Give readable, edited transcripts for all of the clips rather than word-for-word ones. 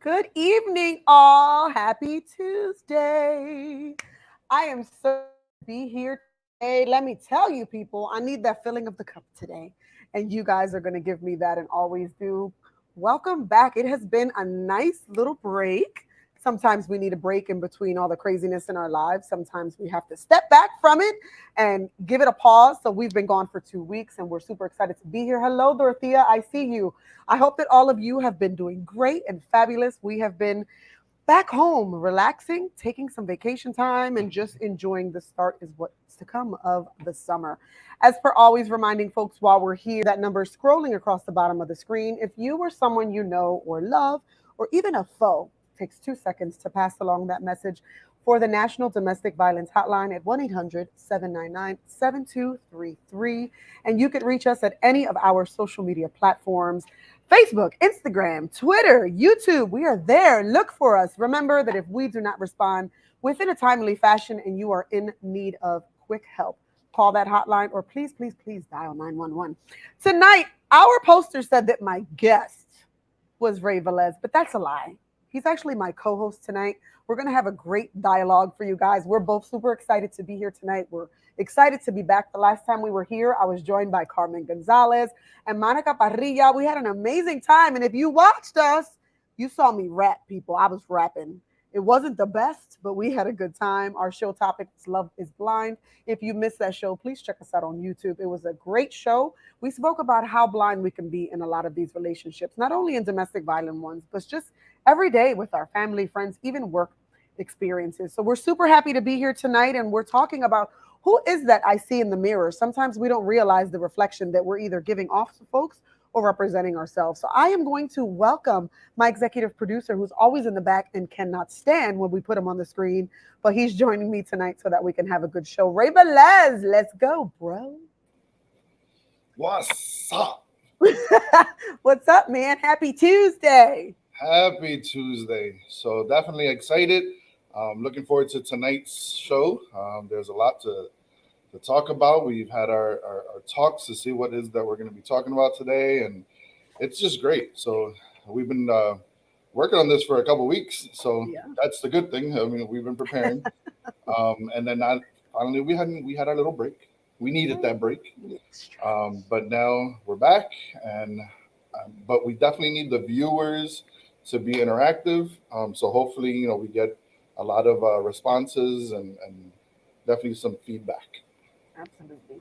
Good evening, all. Happy Tuesday. I am so to be here today. Let me tell you, people, I need that filling of the cup today. And you guys are going to give me that and always do. Welcome back. It has been a nice little break. Sometimes we need a break in between all the craziness in our lives. Sometimes we have to step back from it and give it a pause. So we've been gone for 2 weeks and we're super excited to be here. Hello, Dorothea. I see you. I hope that all of you have been doing great and fabulous. We have been back home, relaxing, taking some vacation time, and just enjoying the start is what's to come of the summer. As per always, reminding folks while we're here, that number is scrolling across the bottom of the screen. If you or someone you know or love, or even a foe, takes 2 seconds to pass along that message for the National Domestic Violence Hotline at 1 800 799 7233. And you can reach us at any of our social media platforms: Facebook, Instagram, Twitter, YouTube. We are there. Look for us. Remember that if we do not respond within a timely fashion and you are in need of quick help, call that hotline or please, please, please dial 911. Tonight, our poster said that my guest was Ray Velez, but that's a lie. He's actually my co host tonight. We're going to have a great dialogue for you guys. We're both super excited to be here tonight. We're excited to be back. The last time we were here, I was joined by Carmen Gonzalez and Monica Parrilla. We had an amazing time. And if you watched us, you saw me rap, people. I was rapping. It wasn't the best, but we had a good time. Our show topic is Love is Blind. If you missed that show, please check us out on YouTube. It was a great show. We spoke about how blind we can be in a lot of these relationships, not only in domestic violent ones, but just every day with our family, friends, even work experiences. So we're super happy to be here tonight, and we're talking about who is that I see in the mirror. Sometimes we don't realize the reflection that we're either giving off to folks or representing ourselves. So I am going to welcome my executive producer, who's always in the back and cannot stand when we put him on the screen, but he's joining me tonight so that we can have a good show. Ray Velez, let's go, bro. What's up? What's up, man? Happy Tuesday. Happy Tuesday. So definitely excited. Looking forward to tonight's show. There's a lot to talk about. We've had our talks to see what it is that we're going to be talking about today, and it's just great. So we've been working on this for a couple weeks, so Yeah. that's the good thing. I mean, we've been preparing, and then finally we had our little break. We needed that break, but now we're back, and but we definitely need the viewers to be interactive. So hopefully, we get a lot of responses and definitely some feedback. Absolutely.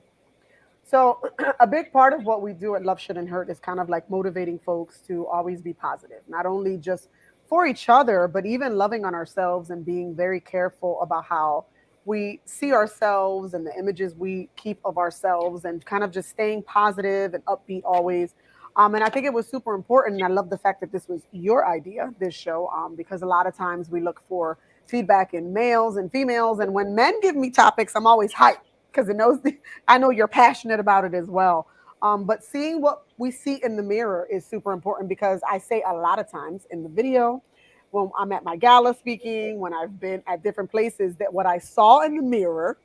So, a big part of what we do at Love Shouldn't Hurt is kind of like motivating folks to always be positive, not only just for each other, but even loving on ourselves and being very careful about how we see ourselves and the images we keep of ourselves and kind of just staying positive and upbeat always. And I think it was super important. And I love the fact that this was your idea, this show, because a lot of times we look for feedback in males and females. And when men give me topics, I'm always hyped because it knows I know you're passionate about it as well. But seeing what we see in the mirror is super important because I say a lot of times in the video, when I'm at my gala speaking, when I've been at different places, that what I saw in the mirror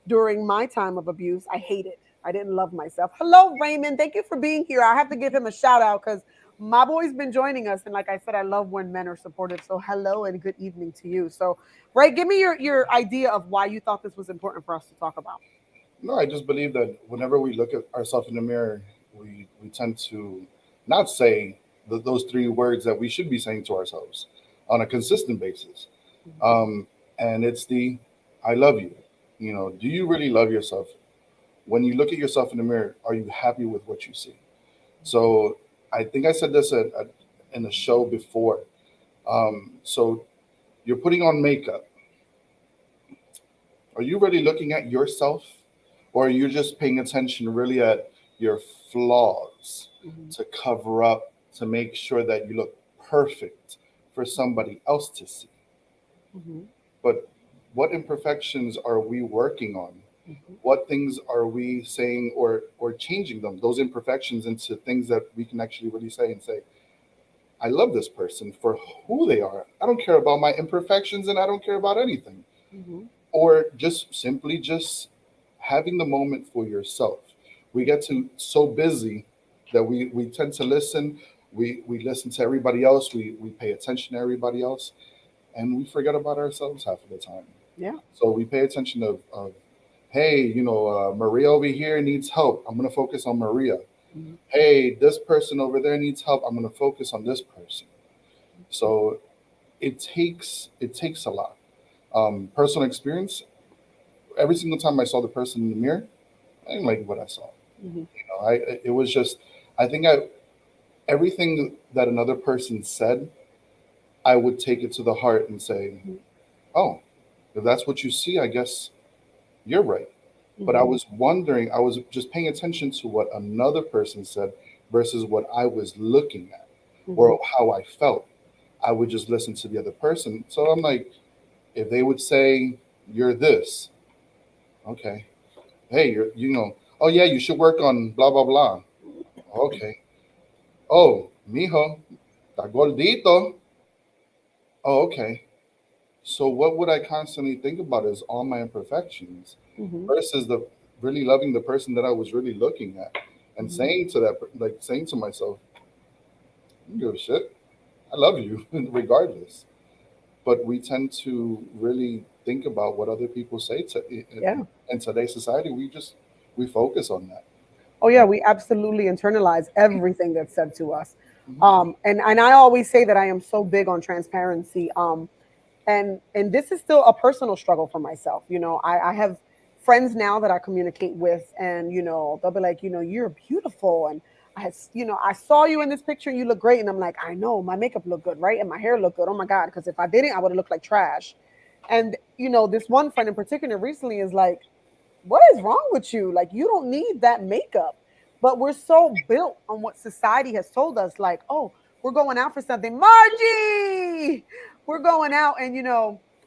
during my time of abuse, I hated. I didn't love myself. Hello, Raymond. Thank you for being here. I have to give him a shout out because my boy's been joining us. And like I said, I love when men are supportive. So hello and good evening to you. So, Ray, give me your idea of why you thought this was important for us to talk about. No, I just believe that whenever we look at ourselves in the mirror, we tend to not say those three words that we should be saying to ourselves on a consistent basis. Mhm. Um, and it's the I love you. Do you really love yourself? When you look at yourself in the mirror, are you happy with what you see? So I think I said this in the show before. So you're putting on makeup. Are you really looking at yourself, or are you just paying attention really at your flaws Mhm. to cover up, to make sure that you look perfect for somebody else to see? Mhm. But what imperfections are we working on? Mhm. What things are we saying, or changing them, those imperfections, into things that we can actually really say and say, I love this person for who they are. I don't care about my imperfections, and I don't care about anything. Mhm. Or just simply just having the moment for yourself. We get to so busy that we tend to listen. we listen to everybody else. We pay attention to everybody else, and we forget about ourselves half of the time. Yeah. So we pay attention of hey, Maria over here needs help. I'm gonna focus on Maria. Mhm. Hey, this person over there needs help. I'm gonna focus on this person. So it takes a lot. Personal experience. Every single time I saw the person in the mirror, I didn't like what I saw. Mhm. I it was just I think I everything that another person said, I would take it to the heart and say, Mhm. oh, if that's what you see, I guess you're right. But I Mhm. was wondering, I was just paying attention to what another person said versus what I was looking at Mhm. or how I felt. I would just listen to the other person. So I'm like, if they would say, you're this, okay. Hey, oh yeah, you should work on blah, blah, blah. Okay. Oh, mijo, está gordito. Oh, okay. So what would I constantly think about is all my imperfections Mhm. versus the really loving the person that I was really looking at and Mhm. saying to like saying to myself, I don't give a shit. I love you regardless. But we tend to really think about what other people say Yeah. in today's society. We focus on that. Oh yeah, And, we absolutely internalize everything that's said to us. mhm, And I always say that I am so big on transparency. And this is still a personal struggle for myself. I have friends now that I communicate with, and they'll be like, you're beautiful, and I saw you in this picture and you look great, and I'm like, I know my makeup looked good, right, and my hair looked good. Oh my god, because if I didn't, I would have looked like trash. And this one friend in particular recently is like, what is wrong with you? Like, you don't need that makeup. But we're so built on what society has told us, like, oh, we're going out for something. Margie, we're going out, and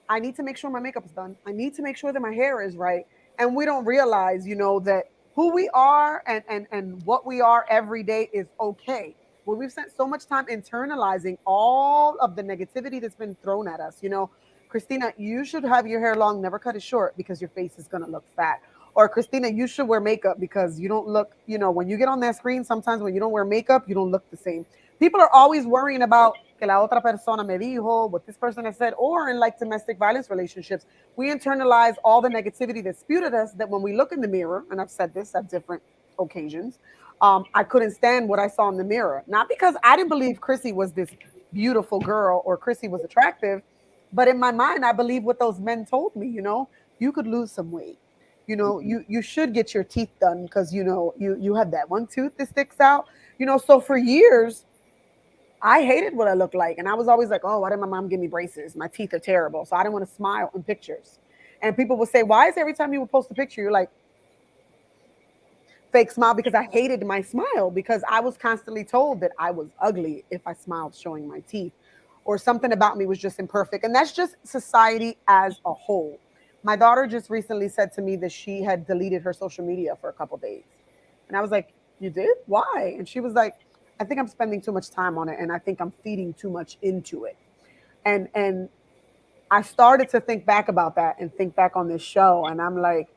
I need to make sure my makeup is done. I need to make sure that my hair is right. And we don't realize, that who we are and what we are every day is okay. Well, we've spent so much time internalizing all of the negativity that's been thrown at us. Christina, you should have your hair long, never cut it short because your face is going to look fat. Or Christina, you should wear makeup because you don't look, when you get on that screen, sometimes when you don't wear makeup, you don't look the same. People are always worrying about que la otra persona me dijo, what this person has said, or in like domestic violence relationships, we internalize all the negativity that's spewed at us that when we look in the mirror, and I've said this at different occasions, I couldn't stand what I saw in the mirror. Not because I didn't believe Chrissy was this beautiful girl or Chrissy was attractive, but in my mind, I believe what those men told me, you could lose some weight. You should get your teeth done because you have that one tooth that sticks out. So for years I hated what I looked like. And I was always like, oh, why did my mom give me braces? My teeth are terrible. So I didn't want to smile in pictures. And people would say, why is every time you would post a picture, you're like, fake smile? Because I hated my smile because I was constantly told that I was ugly if I smiled showing my teeth or something about me was just imperfect. And that's just society as a whole. My daughter just recently said to me that she had deleted her social media for a couple days. And I was like, you did? Why? And she was like, I think I'm spending too much time on it and I think I'm feeding too much into it. And I started to think back about that and think back on this show and I'm like,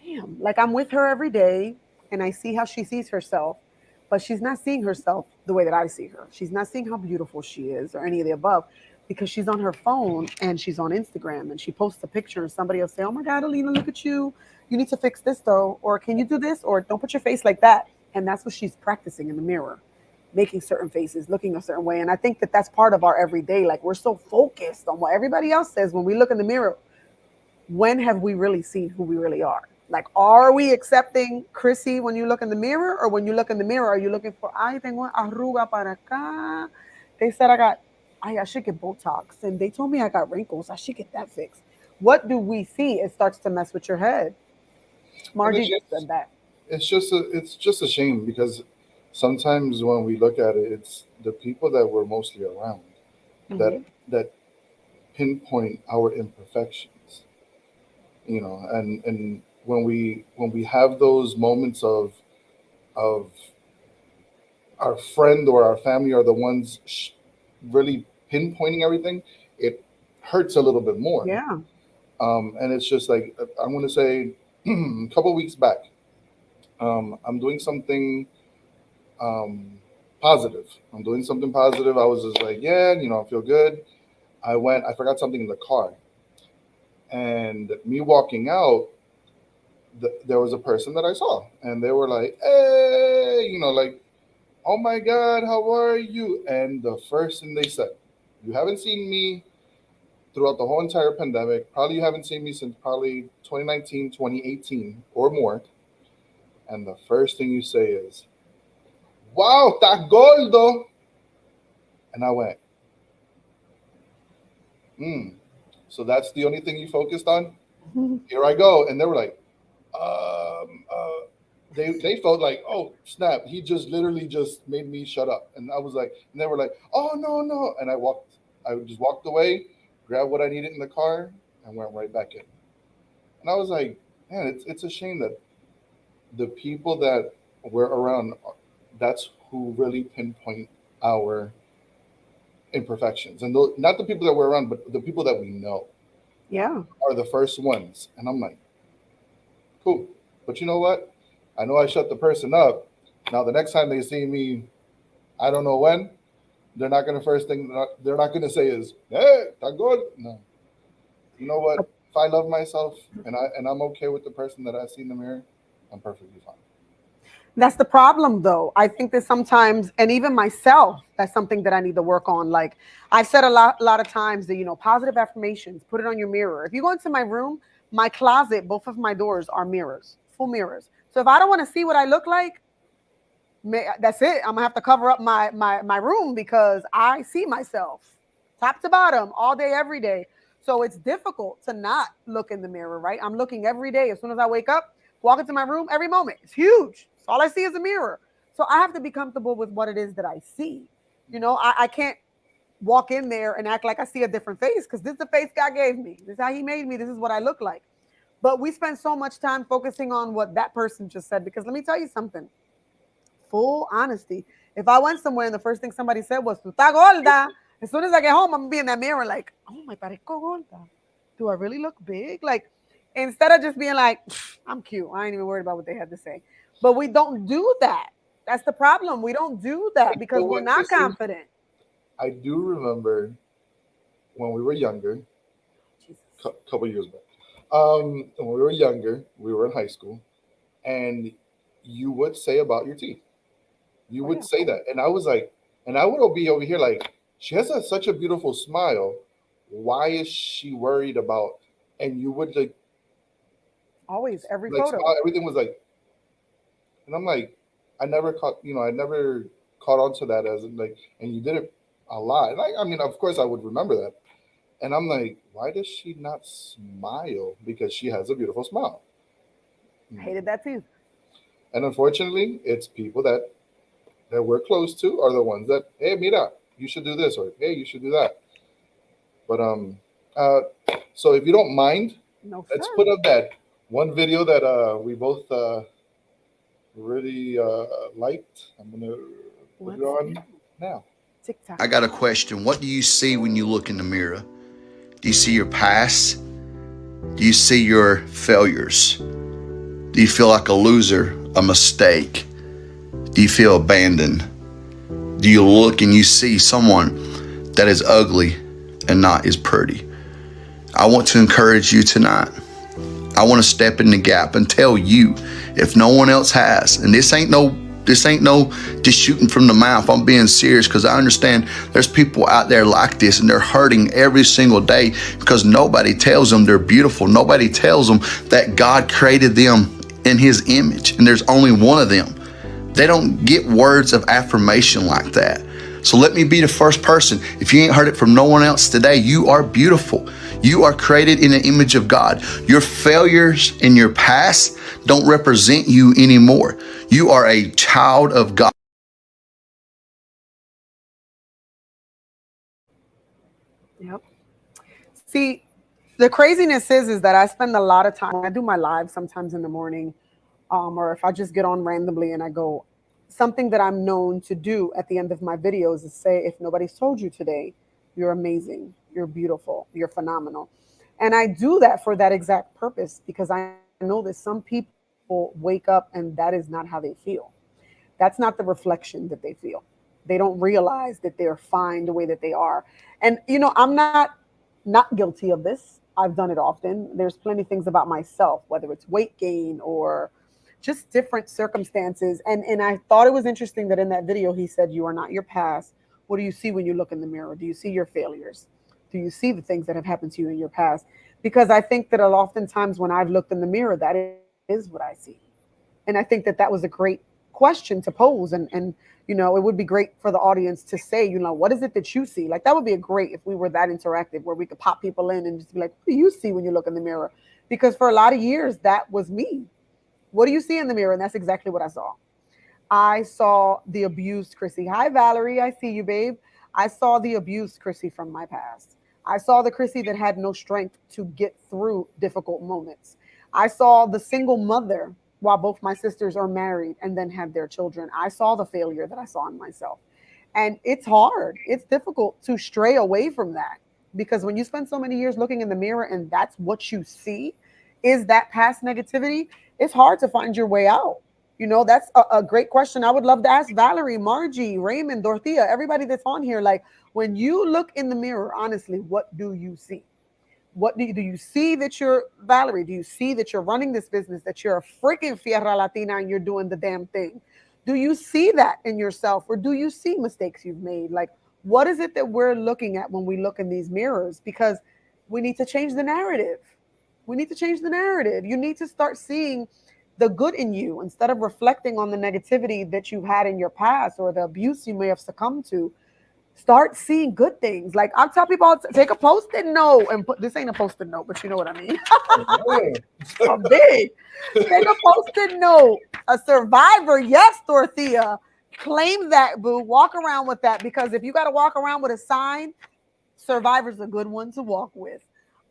damn, like I'm with her every day and I see how she sees herself, but she's not seeing herself the way that I see her. She's not seeing how beautiful she is or any of the above because she's on her phone and she's on Instagram and she posts a picture and somebody will say, oh my God, Alina, look at you. You need to fix this though. Or can you do this? Or don't put your face like that. And that's what she's practicing in the mirror, making certain faces, looking a certain way. And I think that that's part of our everyday. Like we're so focused on what everybody else says when we look in the mirror. When have we really seen who we really are? Like, are we accepting Chrissy when you look in the mirror, or when you look in the mirror, are you looking for, ay, tengo arruga para acá? They said I should get Botox, and they told me I got wrinkles. I should get that fixed. What do we see? It starts to mess with your head. and Margie just said that. it's just a shame because sometimes when we look at it, it's the people that were mostly around that Hmm. that pinpoint our imperfections, and when we have those moments of our friend or our family are the ones really pinpointing everything, it hurts a little bit more. Yeah. And it's just like I want to say, a couple weeks back, I'm doing something um, positive. I'm doing something positive. I was just like, yeah, I feel good. I forgot something in the car. And me walking out, there was a person that I saw, and they were like, hey, like, oh my God, how are you? And the first thing they said, you haven't seen me throughout the whole entire pandemic. Probably you haven't seen me since probably 2019, 2018 or more. And the first thing you say is, wow, está gordo. And I went, hmm. So that's the only thing you focused on? Here I go. And they were like, um, uh, they felt like, oh snap, he just literally just made me shut up. And I was like, and they were like, oh no, no. And I just walked away, grabbed what I needed in the car, and went right back in. And I was like, man, it's a shame that the people that we're around, that's who really pinpoint our imperfections. And not the people that we're around, but the people that we know Yeah. are the first ones. And I'm like, cool. But you know what? I know I shut the person up. Now the next time they see me, I don't know when, they're not gonna first thing they're not gonna say is, hey, that good. No. You know what? If I love myself and I'm okay with the person that I see in the mirror, I'm perfectly fine. That's the problem, though. I think that sometimes, and even myself, that's something that I need to work on. Like I've said a lot of times that positive affirmations. Put it on your mirror. If you go into my room, my closet, both of my doors are mirrors, full mirrors. So if I don't want to see what I look like, that's it. I'm gonna have to cover up my room because I see myself top to bottom all day, every day. So it's difficult to not look in the mirror, right? I'm looking every day. As soon as I wake up, walk into my room every moment. It's huge. So all I see is a mirror. So I have to be comfortable with what it is that I see. I can't walk in there and act like I see a different face because this is the face God gave me. This is how He made me. This is what I look like. But we spend so much time focusing on what that person just said because let me tell you something. Full honesty. If I went somewhere and the first thing somebody said was "tu estás gorda," as soon as I get home, I'm gonna be in that mirror like, "Oh, my parezco gorda. Do I really look big?" Like, instead of just being like, "I'm cute. I ain't even worried about what they had to say." But we don't do that. That's the problem. We don't do that So because we're what, not Chrissy? confident. I do remember when we were younger, Jesus. couple years back. When we were younger, we were in high school, and you would say about your teeth. You Oh would yeah. say that, and I was like, and I would be over here like, she has such a beautiful smile. Why is she worried about? And you would Always. Every like photo. smile. Everything was like, and I'm like, I never caught on to that as like, and you did it a lot. And I mean, of course, I would remember that. And I'm like, why does she not smile? Because she has a beautiful smile. Hmm. Hated that too. And unfortunately, it's people that we're close to are the ones that, hey, mira, you should do this, or hey, you should do that. But uh, so if you don't mind, No let's sir. put up that one video that we both really liked. I'm gonna put it Let's on do now. TikTok. I got a question. What do you see when you look in the mirror? Do you see your past? Do you see your failures? Do you feel like a loser, a mistake? Do you feel abandoned? Do you look and you see someone that is ugly and not as pretty? I want to encourage you tonight. I want to step in the gap and tell you, if no one else has, and this ain't no just shooting from the mouth. I'm being serious because I understand there's people out there like this and they're hurting every single day because nobody tells them they're beautiful. Nobody tells them that God created them in His image and there's only one of them. They don't get words of affirmation like that. So let me be the first person. If you ain't heard it from no one else today, you are beautiful. You are created in the image of God. Your failures in your past don't represent you anymore. You are a child of God. Yep. See, the craziness is that I spend a lot of time. I do my live sometimes in the morning, or if I just get on randomly and I go, something that I'm known to do at the end of my videos is say, if nobody's told you today, you're amazing, you're beautiful, you're phenomenal. And I do that for that exact purpose because I know that some people wake up and that is not how they feel. That's not the reflection that they feel. They don't realize that they're fine the way that they are. And I'm not guilty of this. I've done it often. There's plenty of things about myself, whether it's weight gain or just different circumstances. And I thought it was interesting that in that video he said, "You are not your past. What do you see when you look in the mirror? Do you see your failures? Do you see the things that have happened to you in your past?" Because I think that oftentimes when I've looked in the mirror, that is what I see. And I think that that was a great question to pose. And it would be great for the audience to say, what is it that you see? Like, that would be a great if we were that interactive, where we could pop people in and just be like, what do you see when you look in the mirror? Because for a lot of years, that was me. What do you see in the mirror? And that's exactly what I saw. I saw the abused Chrissy. Hi, Valerie. I see you, babe. I saw the abused Chrissy from my past. I saw the Chrissy that had no strength to get through difficult moments. I saw the single mother while both my sisters are married and then had their children. I saw the failure that I saw in myself. And it's hard. It's difficult to stray away from that, because when you spend so many years looking in the mirror and that's what you see is that past negativity, it's hard to find your way out. That's a great question. I would love to ask Valerie, Margie, Raymond, Dorothea, everybody that's on here. Like, when you look in the mirror, honestly, what do you see? What do you see that you're Valerie? Do you see that you're running this business, that you're a freaking Fierra Latina and you're doing the damn thing? Do you see that in yourself, or do you see mistakes you've made? Like, what is it that we're looking at when we look in these mirrors? Because we need to change the narrative. We need to change the narrative. You need to start seeing the good in you instead of reflecting on the negativity that you've had in your past or the abuse you may have succumbed to. Start seeing good things. Like, I'll tell people, take a post-it note and put, this ain't a post-it note, but you know what I mean. I'm big. Take a post-it note. A survivor, yes, Dorothea. Claim that, boo. Walk around with that, because if you got to walk around with a sign, survivor's a good one to walk with.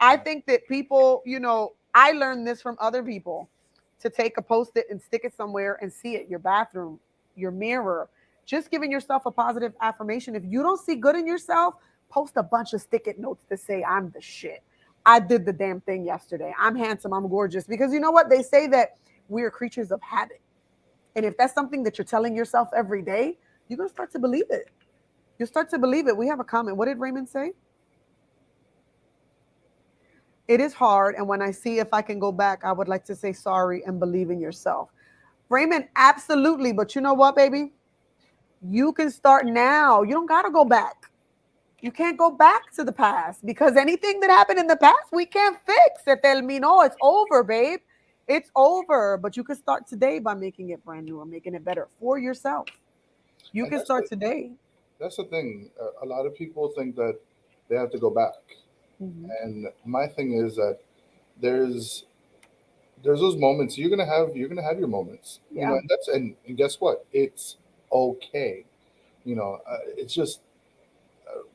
I think that people, I learned this from other people, to take a post-it and stick it somewhere and see it, your bathroom, your mirror, just giving yourself a positive affirmation. If you don't see good in yourself, post a bunch of stick-it notes to say, I'm the shit. I did the damn thing yesterday. I'm handsome. I'm gorgeous. Because you know what? They say that we are creatures of habit. And if that's something that you're telling yourself every day, you're going to start to believe it. You'll start to believe it. We have a comment. What did Raymond say? It is hard. And when I see if I can go back, I would like to say sorry and believe in yourself. Raymond, absolutely. But you know what, baby? You can start now. You don't got to go back. You can't go back to the past, because anything that happened in the past, we can't fix. Se terminó. It's over, babe. It's over. But you can start today by making it brand new or making it better for yourself. You And can start today. that's the thing. A lot of people think that they have to go back, Mhm. and my thing is that there's there's those moments you're gonna have your moments, Yeah. and and guess what? It's okay. It's just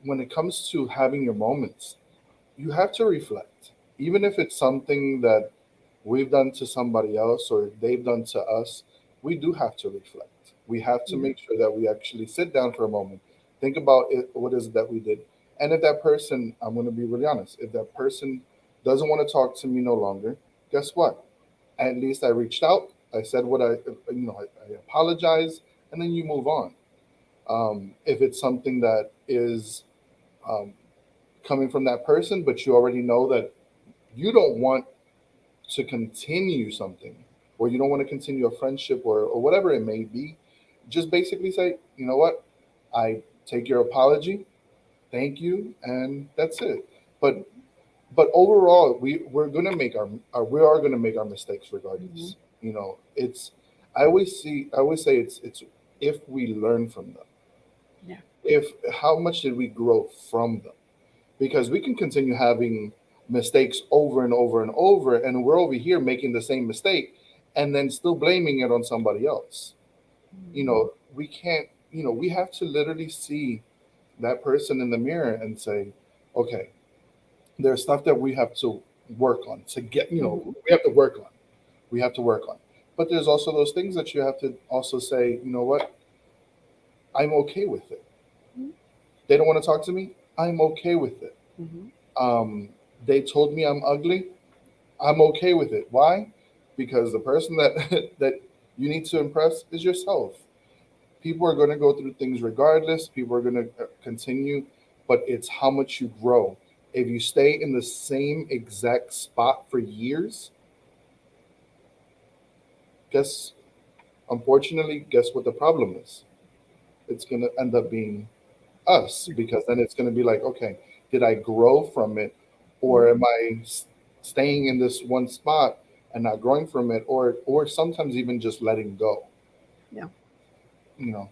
when it comes to having your moments, you have to reflect, even if it's something that we've done to somebody else or they've done to us. We do have to reflect. We have to Yeah. make sure that we actually sit down for a moment, think about it, what is it that we did. And if that person, I'm going to be really honest, if that person doesn't want to talk to me no longer, guess what? At least I reached out. I said what I apologize, and then you move on. If it's something that is um, coming from that person, but you already know that you don't want to continue something, or you don't want to continue a friendship, or whatever it may be, just basically say, you know what, I take your apology, thank you, and that's it. But overall, we're gonna make we are gonna make our mistakes Mhm. regardless. It's I always say it's if we learn from them, Yeah. if how much did we grow from them, because we can continue having mistakes over and over and over, and we're over here making the same mistake and then still blaming it on somebody else. Mhm. We can't. We have to literally see that person in the mirror and say, okay, there's stuff that we have to work on to get. Mhm. We have to work on. We have to work on. But there's also those things that you have to also say, you know what, I'm okay with it. Mhm. They don't want to talk to me, I'm okay with it. Mhm. um, they told me I'm ugly, I'm okay with it. Why? Because the person that that you need to impress is yourself. People are going to go through things regardless. People are going to continue, but it's how much you grow. If you stay in the same exact spot for years, guess, unfortunately, guess what the problem is? It's going to end up being us, because then it's going to be like, okay, did I grow from it, or am I staying in this one spot and not growing from it, or sometimes even just letting go? Yeah. You know,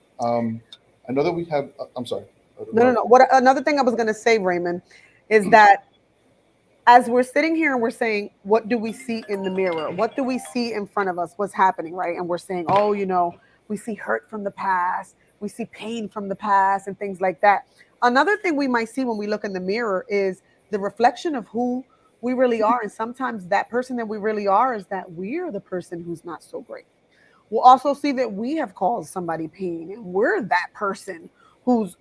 I know that we have. I'm sorry. No. What another thing I was going to say, Raymond, is that as we're sitting here and we're saying, what do we see in the mirror? What do we see in front of us? What's happening, right? And we're saying, oh, we see hurt from the past, we see pain from the past, and things like that. Another thing we might see when we look in the mirror is the reflection of who we really are. And sometimes that person that we really are is that we're the person who's not so great. We'll also see that we have caused somebody pain, and we're that person who's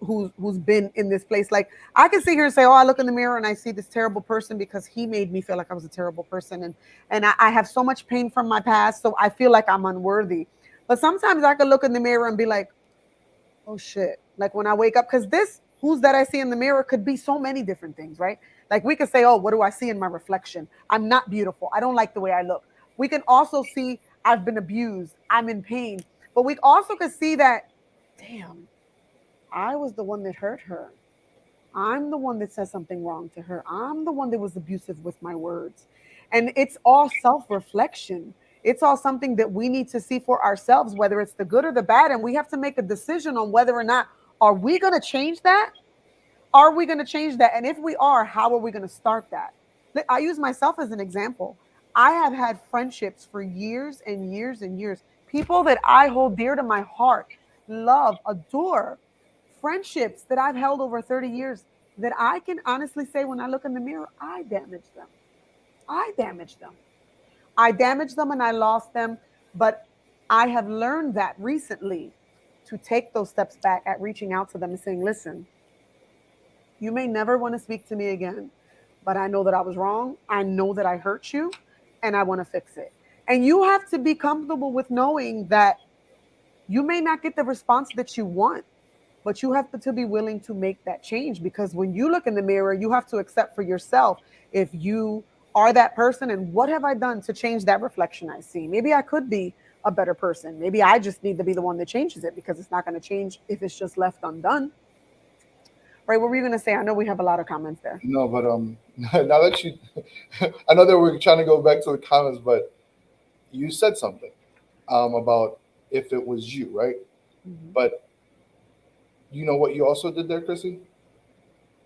been in this place. Like, I can sit here and say, oh, I look in the mirror and I see this terrible person because he made me feel like I was a terrible person, and I have so much pain from my past, so I feel like I'm unworthy. But sometimes I could look in the mirror and be like, oh shit. Like when I wake up, because this who's that I see in the mirror could be so many different things, right? Like we could say, oh, what do I see in my reflection? I'm not beautiful. I don't like the way I look. We can also see I've been abused. I'm in pain. But we also could see that, damn, I was the one that hurt her. I'm the one that said something wrong to her. I'm the one that was abusive with my words. And it's all self reflection. It's all something that we need to see for ourselves, whether it's the good or the bad. And we have to make a decision on whether or not, are we going to change that? Are we going to change that? And if we are, how are we going to start that? I use myself as an example. I have had friendships for years and years and years. People that I hold dear to my heart, love, adore, friendships that I've held over 30 years that I can honestly say when I look in the mirror, I damaged them. I damaged them. I damaged them and I lost them. But I have learned that recently to take those steps back at reaching out to them and saying, listen, you may never want to speak to me again, but I know that I was wrong. I know that I hurt you and I want to fix it. And you have to be comfortable with knowing that you may not get the response that you want, but you have to be willing to make that change, because when you look in the mirror, you have to accept for yourself if you are that person and what have I done to change that reflection I see. Maybe I could be a better person. Maybe I just need to be the one that changes it, because it's not going to change if it's just left undone. Right, what were you going to say? I know we have a lot of comments there. No, but now that you, I know that we're trying to go back to the comments, but you said something about if it was you, right? Mm-hmm. But you know what you also did there, Chrissy?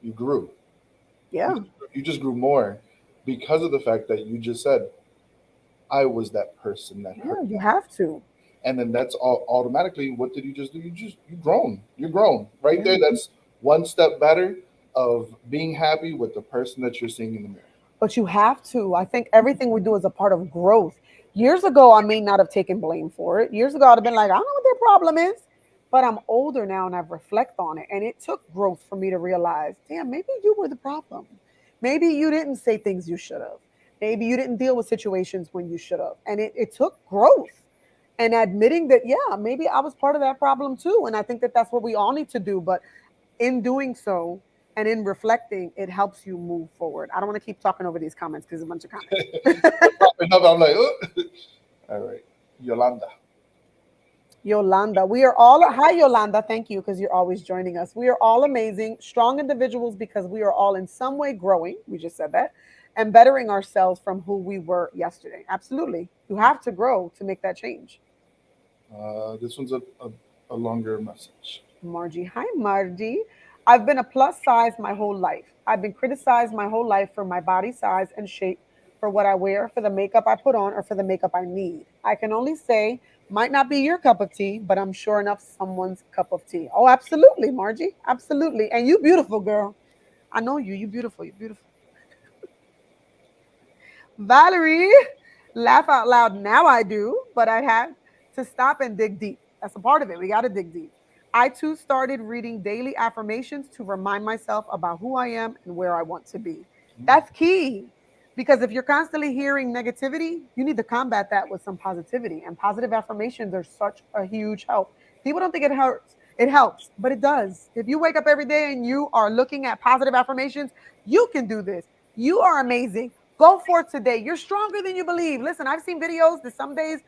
You grew. Yeah. You just grew more because of the fact that you just said, I was that person that hurt. You have to. And then that's all automatically, what did you just do? You grown. You're grown. Right there. That's one step better of being happy with the person that you're seeing in the mirror. But you have to. I think everything we do is a part of growth. Years ago, I may not have taken blame for it. Years ago, I'd have been like, I don't know what their problem is. But I'm older now and I've reflected on it. And it took growth for me to realize, damn, maybe you were the problem. Maybe you didn't say things you should have. Maybe you didn't deal with situations when you should have. And it took growth and admitting that, yeah, maybe I was part of that problem too. And I think that that's what we all need to do. But in doing so and in reflecting, it helps you move forward. I don't want to keep talking over these comments because there's a bunch of comments. I'm like, oh. All right. Yolanda, we are all, hi Yolanda, thank you because you're always joining us. We are all amazing, strong individuals because we are all in some way growing, we just said that, and bettering ourselves from who we were yesterday. Absolutely. You have to grow to make that change. This one's a longer message. Margie, hi Margie. I've been a plus size my whole life. I've been criticized my whole life for my body size and shape, for what I wear, for the makeup I put on, or for the makeup I need. I can only say, might not be your cup of tea, but I'm sure enough someone's cup of tea. Oh, absolutely, Margie. Absolutely. And you beautiful, girl. I know you. You beautiful. You're beautiful. Valerie, laugh out loud. Now I do, but I had to stop and dig deep. That's a part of it. We got to dig deep. I too started reading daily affirmations to remind myself about who I am and where I want to be. That's key. Because if you're constantly hearing negativity, you need to combat that with some positivity. And positive affirmations are such a huge help. People don't think it hurts. It helps, but it does. If you wake up every day and you are looking at positive affirmations, you can do this. You are amazing. Go forth today. You're stronger than you believe. Listen, I've seen videos that some days,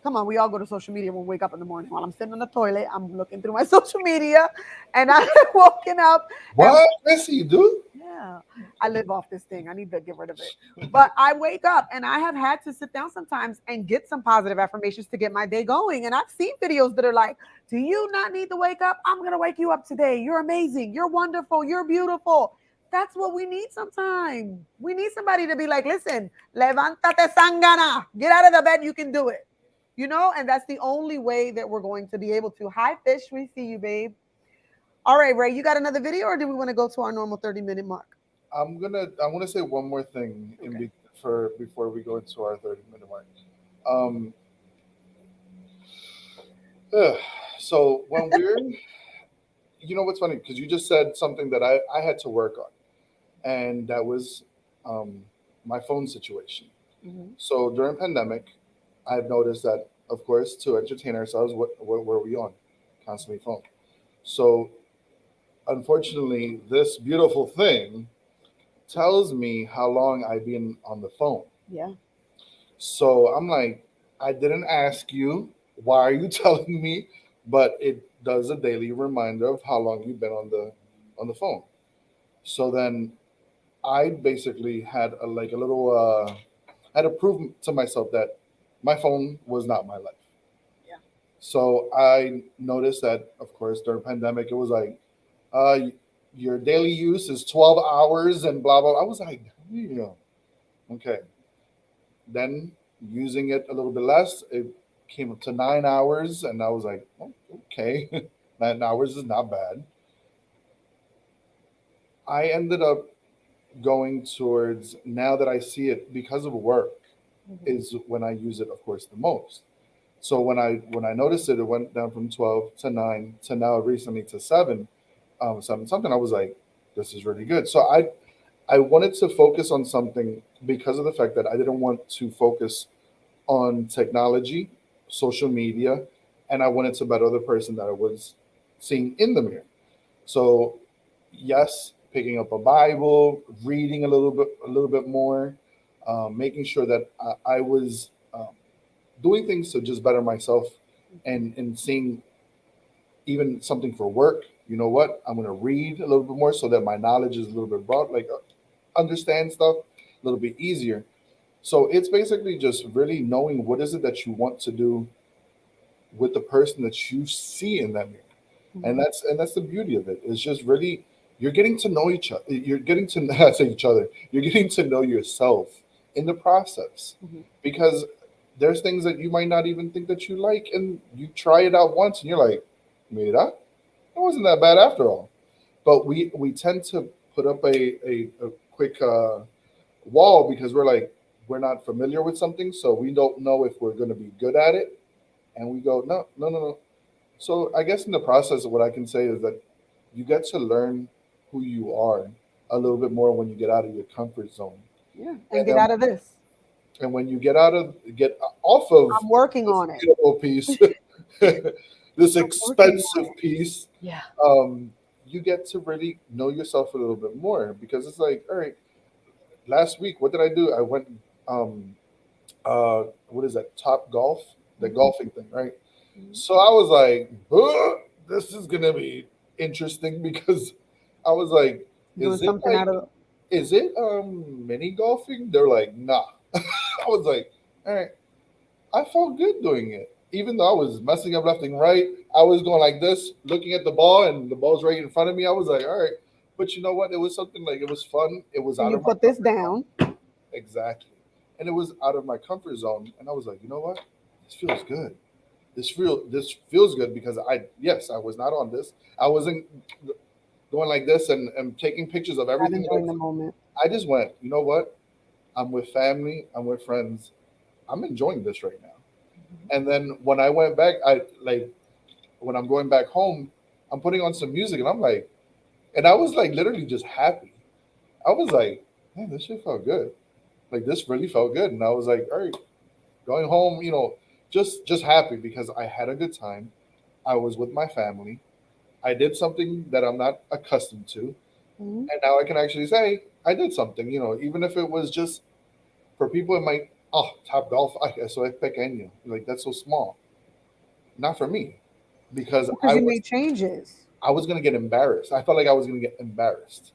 come on, we all go to social media when we wake up in the morning. While I'm sitting on the toilet, I'm looking through my social media and I'm walking up and What? Missy, you do? yeah, I live off this thing. I need to get rid of it. But I wake up and I have had to sit down sometimes and get some positive affirmations to get my day going. And I've seen videos that are like, do you not need to wake up? I'm going to wake you up today. You're amazing. You're wonderful. You're beautiful. That's what we need sometimes. We need somebody to be like, listen, levántate sangana. Get out of the bed. You can do it. You know, and that's the only way that we're going to be able to. Hi, Fish. We see you, babe. All right, Ray, you got another video or do we want to go to our normal 30-minute mark? I want to say one more thing Okay. for before we go into our 30-minute mark. Um, ugh, so when we're, you know what's funny? Because you just said something that I had to work on, and that was um, my phone situation. Mhm. So during pandemic, I've noticed that, of course, to entertain ourselves, what were we on? Constantly phone. So unfortunately, this beautiful thing tells me how long I've been on the phone. Yeah. So I'm like, I didn't ask you. Why are you telling me? But it does a daily reminder of how long you've been on the phone. So then I basically had a little I had to prove to myself that my phone was not my life. Yeah. So I noticed that, of course, during pandemic, it was like, uh, your daily use is 12 hours and blah blah. I was like, yeah, okay. Then using it a little bit less, it came up to 9 hours, and I was like, oh, okay, 9 hours is not bad. I ended up going towards, now that I see it because of work, Mhm. is when I use it, of course, the most. So when I noticed it, it went down from 12 to 9 to now recently to 7, 7 something. I was like, this is really good. So I wanted to focus on something because of the fact that I didn't want to focus on technology, social media, and I wanted to better the person that I was seeing in the mirror. So yes, picking up a Bible, reading a little bit more, making sure that I was doing things to just better myself, and seeing even something for work. You know what? I'm going to read a little bit more so that my knowledge is a little bit broad, like understand stuff a little bit easier. So it's basically just really knowing what is it that you want to do with the person that you see in that mirror. And Mhm. that's the beauty of it. It's just really, you're getting to know each other. You're getting to not say each other. You're getting to know yourself in the process, Mhm. because there's things that you might not even think that you like, and you try it out once, and you're like, mira, it wasn't that bad after all. But we tend to put up a quick wall because we're like, we're not familiar with something, so we don't know if we're going to be good at it, and we go, no, no, no, no. So I guess in the process, what I can say is that you get to learn who you are a little bit more when you get out of your comfort zone, Yeah. And and get then out of this. and when you get off of I'm working this on it. beautiful piece, this I'm working on expensive it. piece, Yeah. um, you get to really know yourself a little bit more, because it's like, all right, last week, what did I do? I went, um, what is that? Top Golf, the Mhm. golfing thing, right? Mhm. So I was like, this is gonna be interesting because I was like, Doing is it something out like, of is it mini golfing? They're like, nah. I was like, all right. I felt good doing it. Even though I was messing up left and right, I was going like this, looking at the ball, and the ball's right in front of me. I was like, all right. But you know what? It was something like, it was fun. It was and out you of my put this comfort zone. down. Exactly. And it was out of my comfort zone. And I was like, you know what? This feels good. This feels good because I was not on this. I wasn't going like this and taking pictures of Not everything enjoying else. the moment. I just went, you know what? I'm with family, I'm with friends. I'm enjoying this right now. Mhm. And then when I went back, I like, when I'm going back home, I'm putting on some music, and I'm like, and I was like literally just happy. I was like, man, this shit felt good. Like this really felt good. And I was like, all right, going home, just happy because I had a good time. I was with my family. I did something that I'm not accustomed to, Mhm. and now I can actually say I did something. Even if it was just for people, it might Top Golf. Eso es pequeño. Like that's so small. Not for me, because Because you made changes. I was gonna get embarrassed. I felt like I was gonna get embarrassed.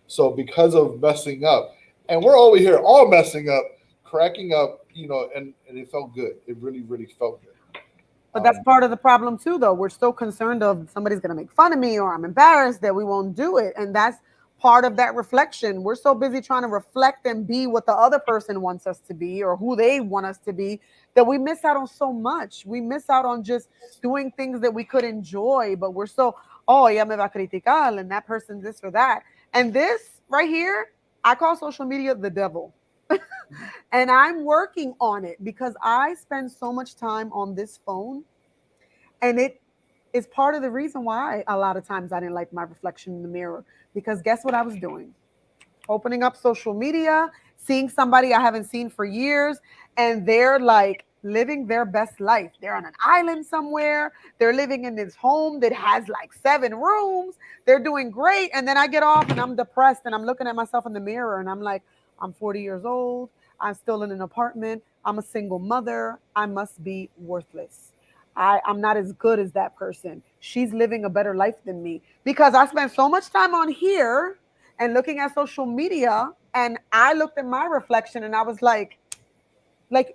So because of messing up, and we're over here all messing up, cracking up, and it felt good. It really, really felt good. But that's Um, part of the problem too, though. We're so concerned of somebody's going to make fun of me or I'm embarrassed that we won't do it. And that's part of that reflection. We're so busy trying to reflect and be what the other person wants us to be or who they want us to be that we miss out on so much. We miss out on just doing things that we could enjoy, but we're so, oh, ella me va a criticar and that person this or that. And this right here, I call social media the devil. And I'm working on it because I spend so much time on this phone. And it is part of the reason why a lot of times I didn't like my reflection in the mirror. Because guess what I was doing? Opening up social media, seeing somebody I haven't seen for years, and they're like living their best life. They're on an island somewhere. They're living in this home that has like 7 rooms. They're doing great. And then I get off and I'm depressed and I'm looking at myself in the mirror and I'm like, I'm 40 years old. I'm still in an apartment. I'm a single mother. I must be worthless. I'm not as good as that person. She's living a better life than me because I spent so much time on here and looking at social media, and I looked at my reflection and I was like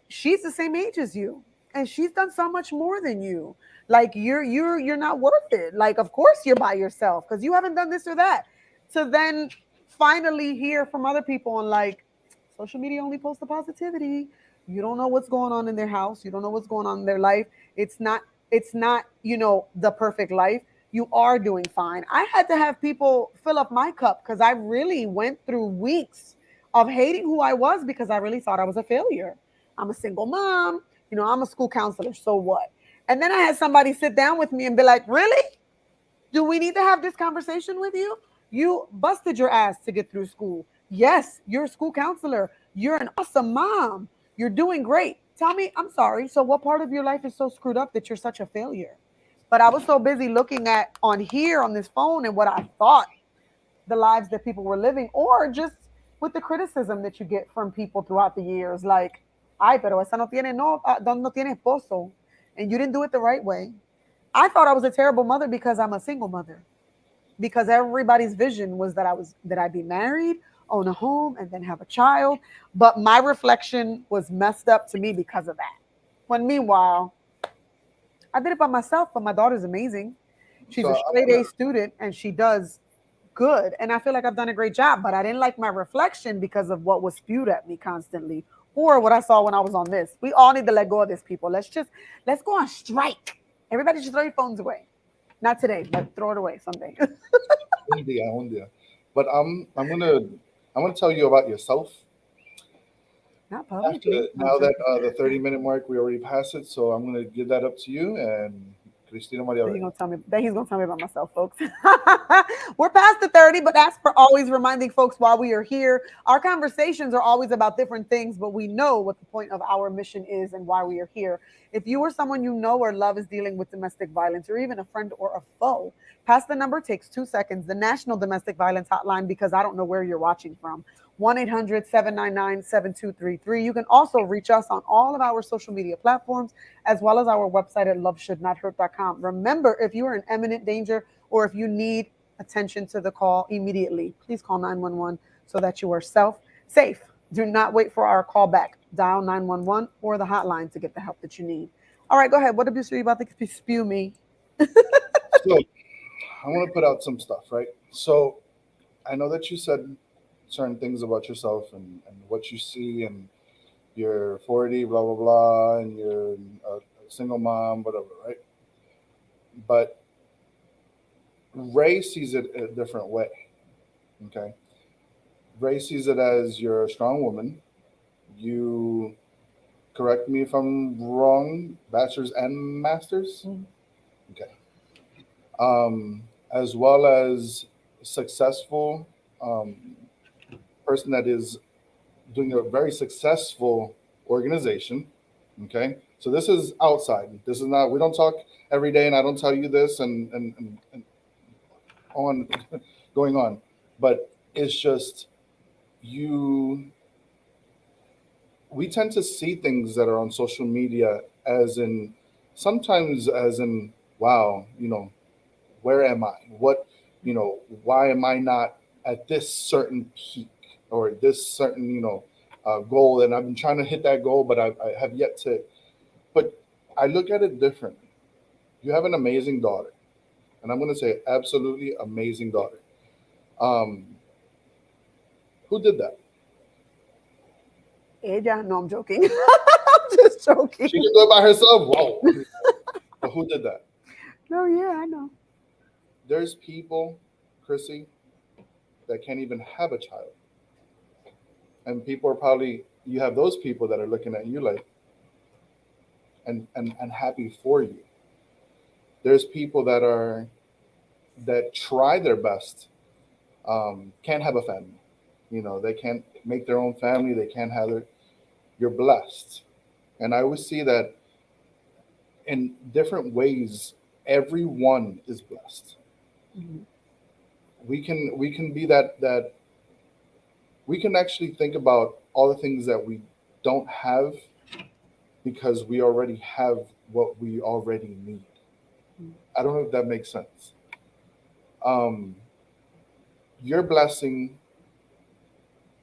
she's the same age as you and she's done so much more than you. Like you're not worth it. Like of course you're by yourself because you haven't done this or that. To then finally hear from other people and like social media only posts the positivity. You don't know what's going on in their house. You don't know what's going on in their life. It's not the perfect life. You are doing fine. I had to have people fill up my cup because I really went through weeks of hating who I was because I really thought I was a failure. I'm a single mom. I'm a school counselor. So what? And then I had somebody sit down with me and be like, really? Do we need to have this conversation with you? You busted your ass to get through school. Yes, you're a school counselor. You're an awesome mom. You're doing great. Tell me, I'm sorry. So, what part of your life is so screwed up that you're such a failure? But I was so busy looking at on here on this phone and what I thought the lives that people were living, or just with the criticism that you get from people throughout the years, like, ay, pero esa no tiene no, no tiene esposo, and you didn't do it the right way. I thought I was a terrible mother because I'm a single mother. Because everybody's vision was that I'd be married, own a home, and then have a child. But my reflection was messed up to me because of that. When meanwhile, I did it by myself, but my daughter's amazing. She's so a I'm straight gonna A student and she does good. And I feel like I've done a great job, but I didn't like my reflection because of what was spewed at me constantly or what I saw when I was on this. We all need to let go of this, people. Let's go on strike. Everybody should throw your phones away. Not today, but throw it away someday. one day. But I'm gonna tell you about yourself. Not After publicly. I'm now that joking. the 30-minute mark, we already passed it, so I'm gonna give that up to you and Cristina Maria Then he's Vega. gonna tell me. Then he's gonna tell me about myself, folks. We're past the 30, but as for always reminding folks while we are here, our conversations are always about different things, but we know what the point of our mission is and why we are here. If you or someone you know or love is dealing with domestic violence, or even a friend or a foe, pass the number. Takes 2 seconds. The National Domestic Violence Hotline, because I don't know where you're watching from. 1-800-799-7233. You can also reach us on all of our social media platforms as well as our website at loveshouldnothurt.com. Remember, if you are in imminent danger or if you need attention to the call immediately, please call 911 so that you are safe. Do not wait for our call back. Dial 911 or the hotline to get the help that you need. All right, go ahead. What abuse are you about to spew me? So I want to put out some stuff, right? So I know that you said certain things about yourself and what you see, and you're 40, blah blah blah, and you're a single mom, whatever, right? But Ray sees it a different way. Okay, Ray sees it as you're a strong woman. You correct me if I'm wrong. Bachelor's and masters. Mm. Okay, as well as successful person that is doing a very successful organization. Okay, So this is outside. This is not. We don't talk every day, and I don't tell you this and on going on, but it's just you. We tend to see things that are on social media as in sometimes as in wow, where am I? What, why am I not at this certain peak or this certain, goal? And I've been trying to hit that goal, but I have yet to. But I look at it differently. You have an amazing daughter, and I'm going to say absolutely amazing daughter. Um, who did that? Ella, no, I'm joking. I'm just joking. She can do it by herself. Whoa. But who did that? No, yeah, I know. There's people, Chrissy, that can't even have a child. And people are probably, you have those people that are looking at you like, and happy for you. There's people that try their best, can't have a family. They can't make their own family. They can't have it. You're blessed. And I always see that in different ways, everyone is blessed. Mhm. We can be that we can actually think about all the things that we don't have because we already have what we already need. I don't know if that makes sense. Um, your blessing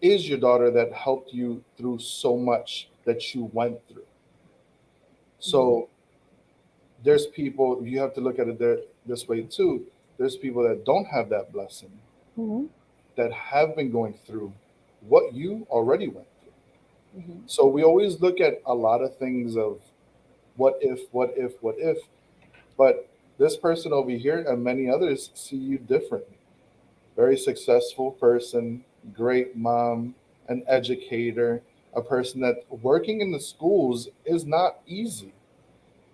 is your daughter that helped you through so much that you went through. So there's people, you have to look at it this way too. There's people that don't have that blessing Mhm. that have been going through what you already went through. Mhm. So we always look at a lot of things of what if, what if, what if, but this person over here and many others see you differently. Very successful person, great mom, an educator, a person that working in the schools is not easy.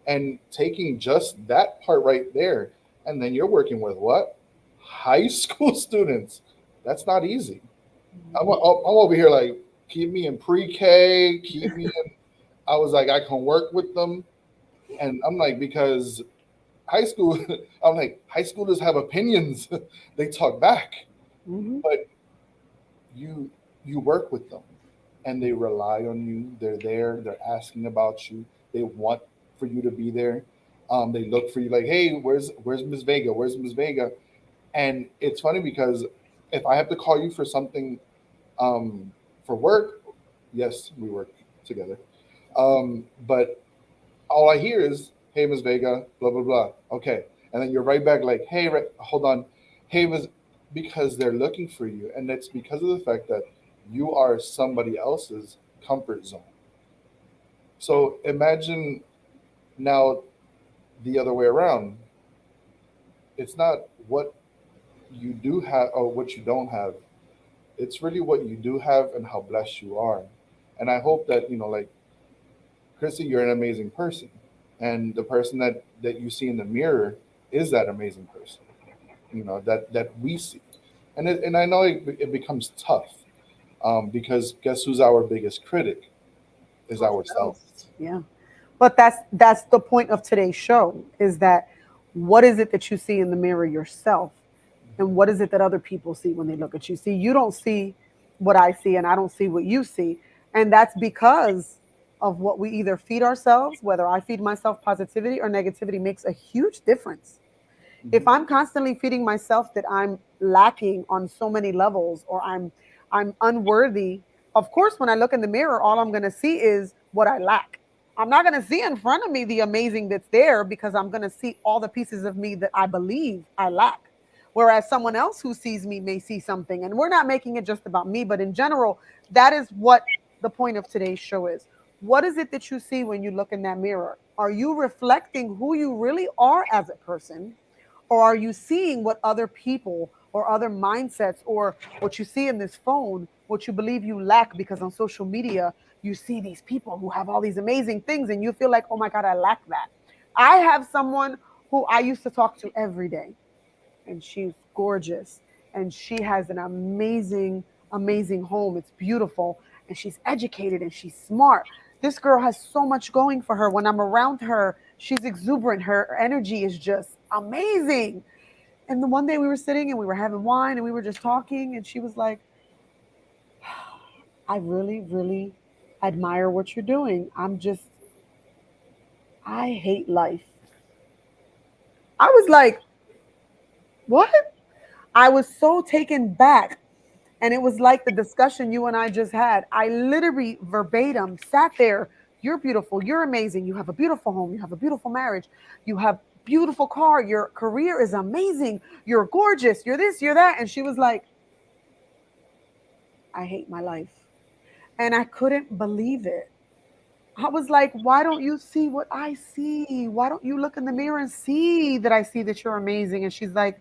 And taking just that part right there, and then you're working with what? High school students. That's not easy. I'm over here like, keep me in pre-K, keep me in. I was like, I can work with them. And I'm like, because high school, I'm like, high schoolers have opinions. They talk back. Mhm. But you you work with them and they rely on you. They're there, they're asking about you, they want for you to be there. They look for you like, hey, where's Miss Vega, where's Miss Vega? And it's funny because if I have to call you for something, for work, yes, we work together, but all I hear is, hey, Miss Vega, blah blah blah. Okay, and then you're right back like, hey, hold on, hey, Miss, because they're looking for you, and it's because of the fact that you are somebody else's comfort zone. So imagine now the other way around. It's not what you do have or what you don't have. It's really what you do have and how blessed you are. And I hope that like Chrissy, you're an amazing person, and the person that you see in the mirror is that amazing person. That we see, and I know it becomes tough, because guess who's our biggest critic is Ourselves. ourselves. Yeah. But that's the point of today's show is that what is it that you see in the mirror yourself? And what is it that other people see when they look at you? See, you don't see what I see, and I don't see what you see. And that's because of what we either feed ourselves, whether I feed myself positivity or negativity makes a huge difference. If Mhm. I'm constantly feeding myself that I'm lacking on so many levels or I'm unworthy, of course when I look in the mirror all I'm going to see is what I lack. I'm not going to see in front of me the amazing that's there because I'm going to see all the pieces of me that I believe I lack. Whereas someone else who sees me may see something. And we're not making it just about me, but in general, that is what the point of today's show is. What is it that you see when you look in that mirror? Are you reflecting who you really are as a person? Or are you seeing what other people or other mindsets or what you see in this phone, what you believe you lack because on social media, you see these people who have all these amazing things and you feel like, oh my God, I lack that. I have someone who I used to talk to every day and she's gorgeous and she has an amazing home. It's beautiful and she's educated and she's smart. This girl has so much going for her. When I'm around her, she's exuberant. Her energy is just amazing. And the one day we were sitting and we were having wine and we were just talking, and she was like, I really, really admire what you're doing. I hate life. I was like, what? I was so taken back. And it was like the discussion you and I just had. I literally verbatim sat there. You're beautiful. You're amazing. You have a beautiful home. You have a beautiful marriage. You have beautiful car. Your career is amazing. You're gorgeous. You're this, you're that. And she was like, I hate my life. And I couldn't believe it. I was like, why don't you see what I see? Why don't you look in the mirror and see that I see that you're amazing? And she's like,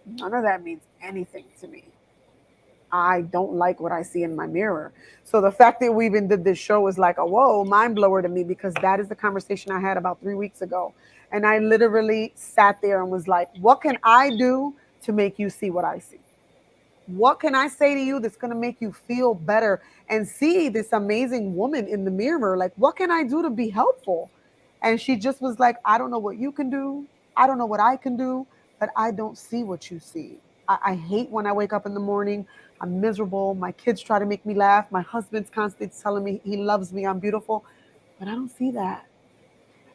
none of that means anything to me. I don't like what I see in my mirror. So the fact that we even did this show was like a whoa, mind blower to me, because that is the conversation I had about 3 weeks ago. And I literally sat there and was like, what can I do to make you see what I see? What can I say to you that's going to make you feel better and see this amazing woman in the mirror? Like, what can I do to be helpful? And she just was like, I don't know what you can do. I don't know what I can do, but I don't see what you see. I hate when I wake up in the morning. I'm miserable. My kids try to make me laugh. My husband's constantly telling me he loves me. I'm beautiful, but I don't see that.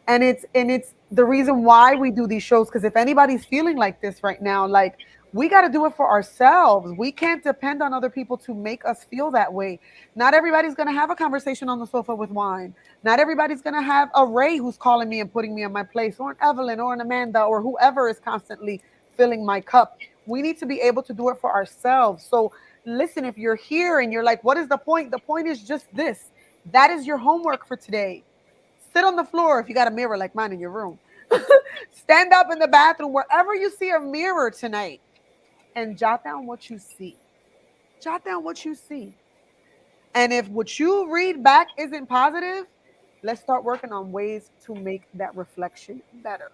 And it's the reason why we do these shows, because if anybody's feeling like this right now, like, we got to do it for ourselves. We can't depend on other people to make us feel that way. Not everybody's going to have a conversation on the sofa with wine. Not everybody's going to have a Ray who's calling me and putting me in my place, or an Evelyn or an Amanda or whoever is constantly filling my cup. We need to be able to do it for ourselves. So listen, if you're here and you're like, what is the point? The point is just this. That is your homework for today. Sit on the floor if you got a mirror like mine in your room. Stand up in the bathroom, wherever you see a mirror tonight, and jot down what you see. Jot down what you see. And if what you read back isn't positive, let's start working on ways to make that reflection better.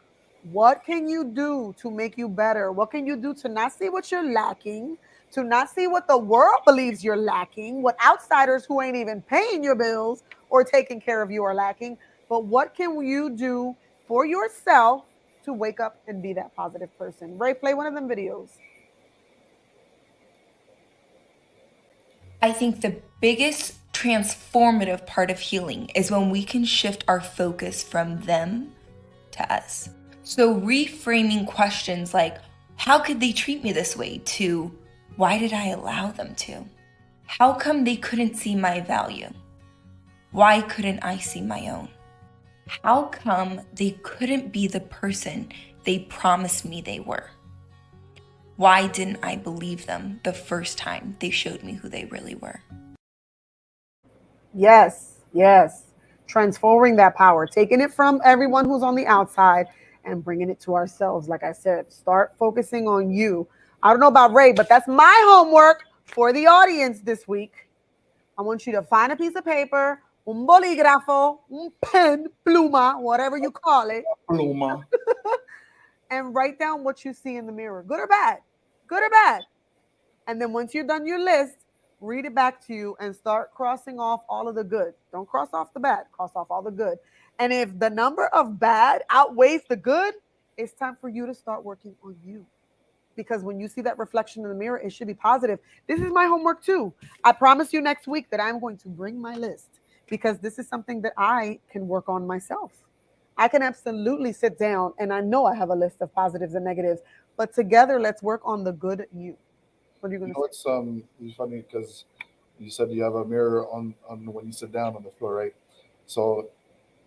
What can you do to make you better? What can you do to not see what you're lacking, to not see what the world believes you're lacking, what outsiders who ain't even paying your bills or taking care of you are lacking? But what can you do for yourself to wake up and be that positive person? Ray, play one of them videos. I think the biggest transformative part of healing is when we can shift our focus from them to us. So reframing questions like, how could they treat me this way, to why did I allow them to? How come they couldn't see my value? Why couldn't I see my own? How come they couldn't be the person they promised me they were? Why didn't I believe them the first time they showed me who they really were? Yes, yes. Transferring that power, taking it from everyone who's on the outside and bringing it to ourselves. Like I said, start focusing on you. I don't know about Ray, but that's my homework for the audience this week. I want you to find a piece of paper, un bolígrafo, un pen, pluma, whatever you call it, Pluma. and write down what you see in the mirror, good or bad, good or bad. And then once you're done your list, read it back to you and start crossing off all of the good. Don't cross off the bad, cross off all the good. And if the number of bad outweighs the good, it's time for you to start working on you. Because when you see that reflection in the mirror, it should be positive. This is my homework too. I promise you next week that I'm going to bring my list, because this is something that I can work on myself. I can absolutely sit down, and I know I have a list of positives and negatives, but together let's work on the good you. What are you going to say? It's funny because you said you have a mirror on when you sit down on the floor, right? So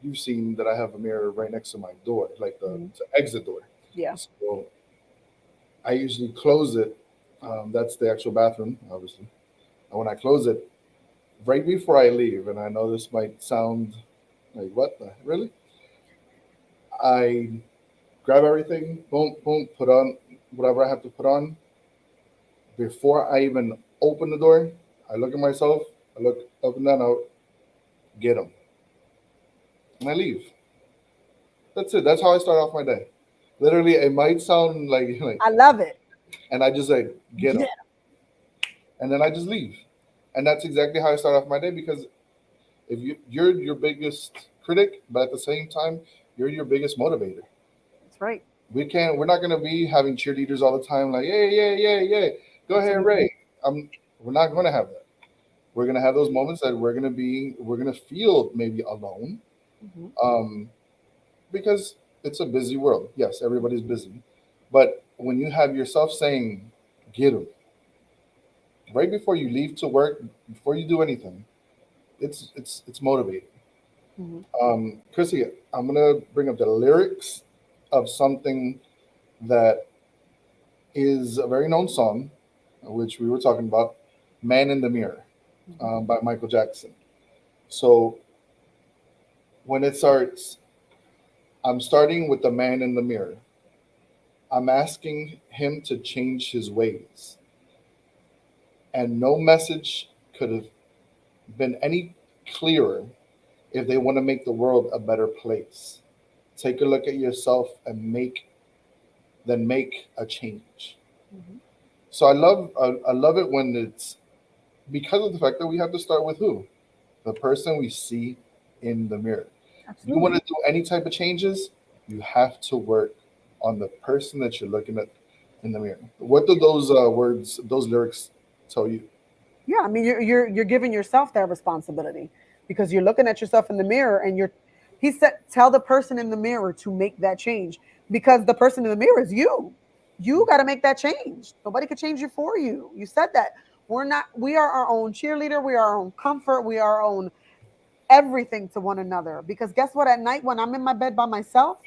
you've seen that I have a mirror right next to my door, like the exit door. Yeah. So I usually close it. That's the actual bathroom, obviously. And when I close it, right before I leave, and I know this might sound like, what the really? I grab everything, boom, boom, put on whatever I have to put on. Before I even open the door, I look at myself, I look up and down, out, get them, and I leave. That's it. That's how I start off my day. Literally, it might sound like I love it. and I just like get them, and then I just leave. And that's exactly how I start off my day, because If you're your biggest critic, but at the same time, you're your biggest motivator. That's right. We're not gonna be having cheerleaders all the time, like, yeah, yeah, yeah, yeah. Go ahead, Absolutely. Ray. We're not gonna have that. We're gonna have those moments that we're gonna feel maybe alone. Mhm. Um, because it's a busy world. Yes, everybody's busy. But when you have yourself saying, get them, right before you leave to work, before you do anything, it's motivating. Mhm. Chrissy, I'm gonna bring up the lyrics of something that is a very known song, which we were talking about, "Man in the Mirror" Mhm. by Michael Jackson. So when it starts, I'm starting with the man in the mirror. I'm asking him to change his ways, and no message could have been any clearer if they want to make the world a better place. Take a look at yourself and make a change. Mhm. So I love it when it's because of the fact that we have to start with who? The person we see in the mirror. You want Absolutely. to do any type of changes, you have to work on the person that you're looking at in the mirror. What do those words, those lyrics tell you? Yeah, I mean, you're giving yourself that responsibility because you're looking at yourself in the mirror, and he said, tell the person in the mirror to make that change because the person in the mirror is you. You got to make that change. Nobody can change it for you. You said that. We are our own cheerleader. We are our own comfort. We are our own everything to one another. Because guess what? At night, when I'm in my bed by myself,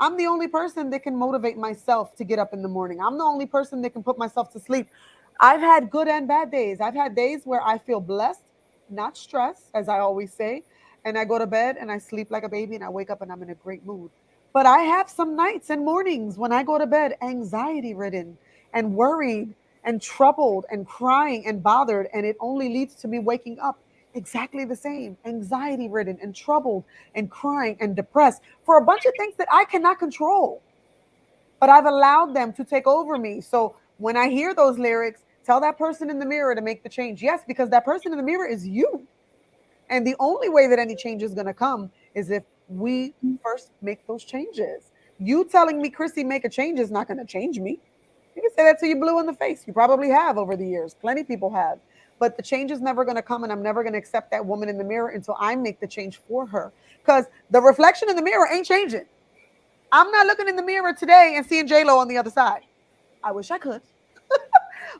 I'm the only person that can motivate myself to get up in the morning. I'm the only person that can put myself to sleep. I've had good and bad days. I've had days where I feel blessed, not stressed, as I always say. And I go to bed and I sleep like a baby and I wake up and I'm in a great mood. But I have some nights and mornings when I go to bed anxiety ridden and worried and troubled and crying and bothered. And it only leads to me waking up exactly the same, anxiety ridden and troubled and crying and depressed for a bunch of things that I cannot control, but I've allowed them to take over me. So when I hear those lyrics, tell that person in the mirror to make the change. Yes, because that person in the mirror is you. And the only way that any change is going to come is if we first make those changes. You telling me, Chrissy, make a change is not going to change me. You can say that till you blue in the face. You probably have over the years. Plenty of people have. But the change is never going to come, and I'm never going to accept that woman in the mirror until I make the change for her. Because the reflection in the mirror ain't changing. I'm not looking in the mirror today and seeing J Lo on the other side. I wish I could,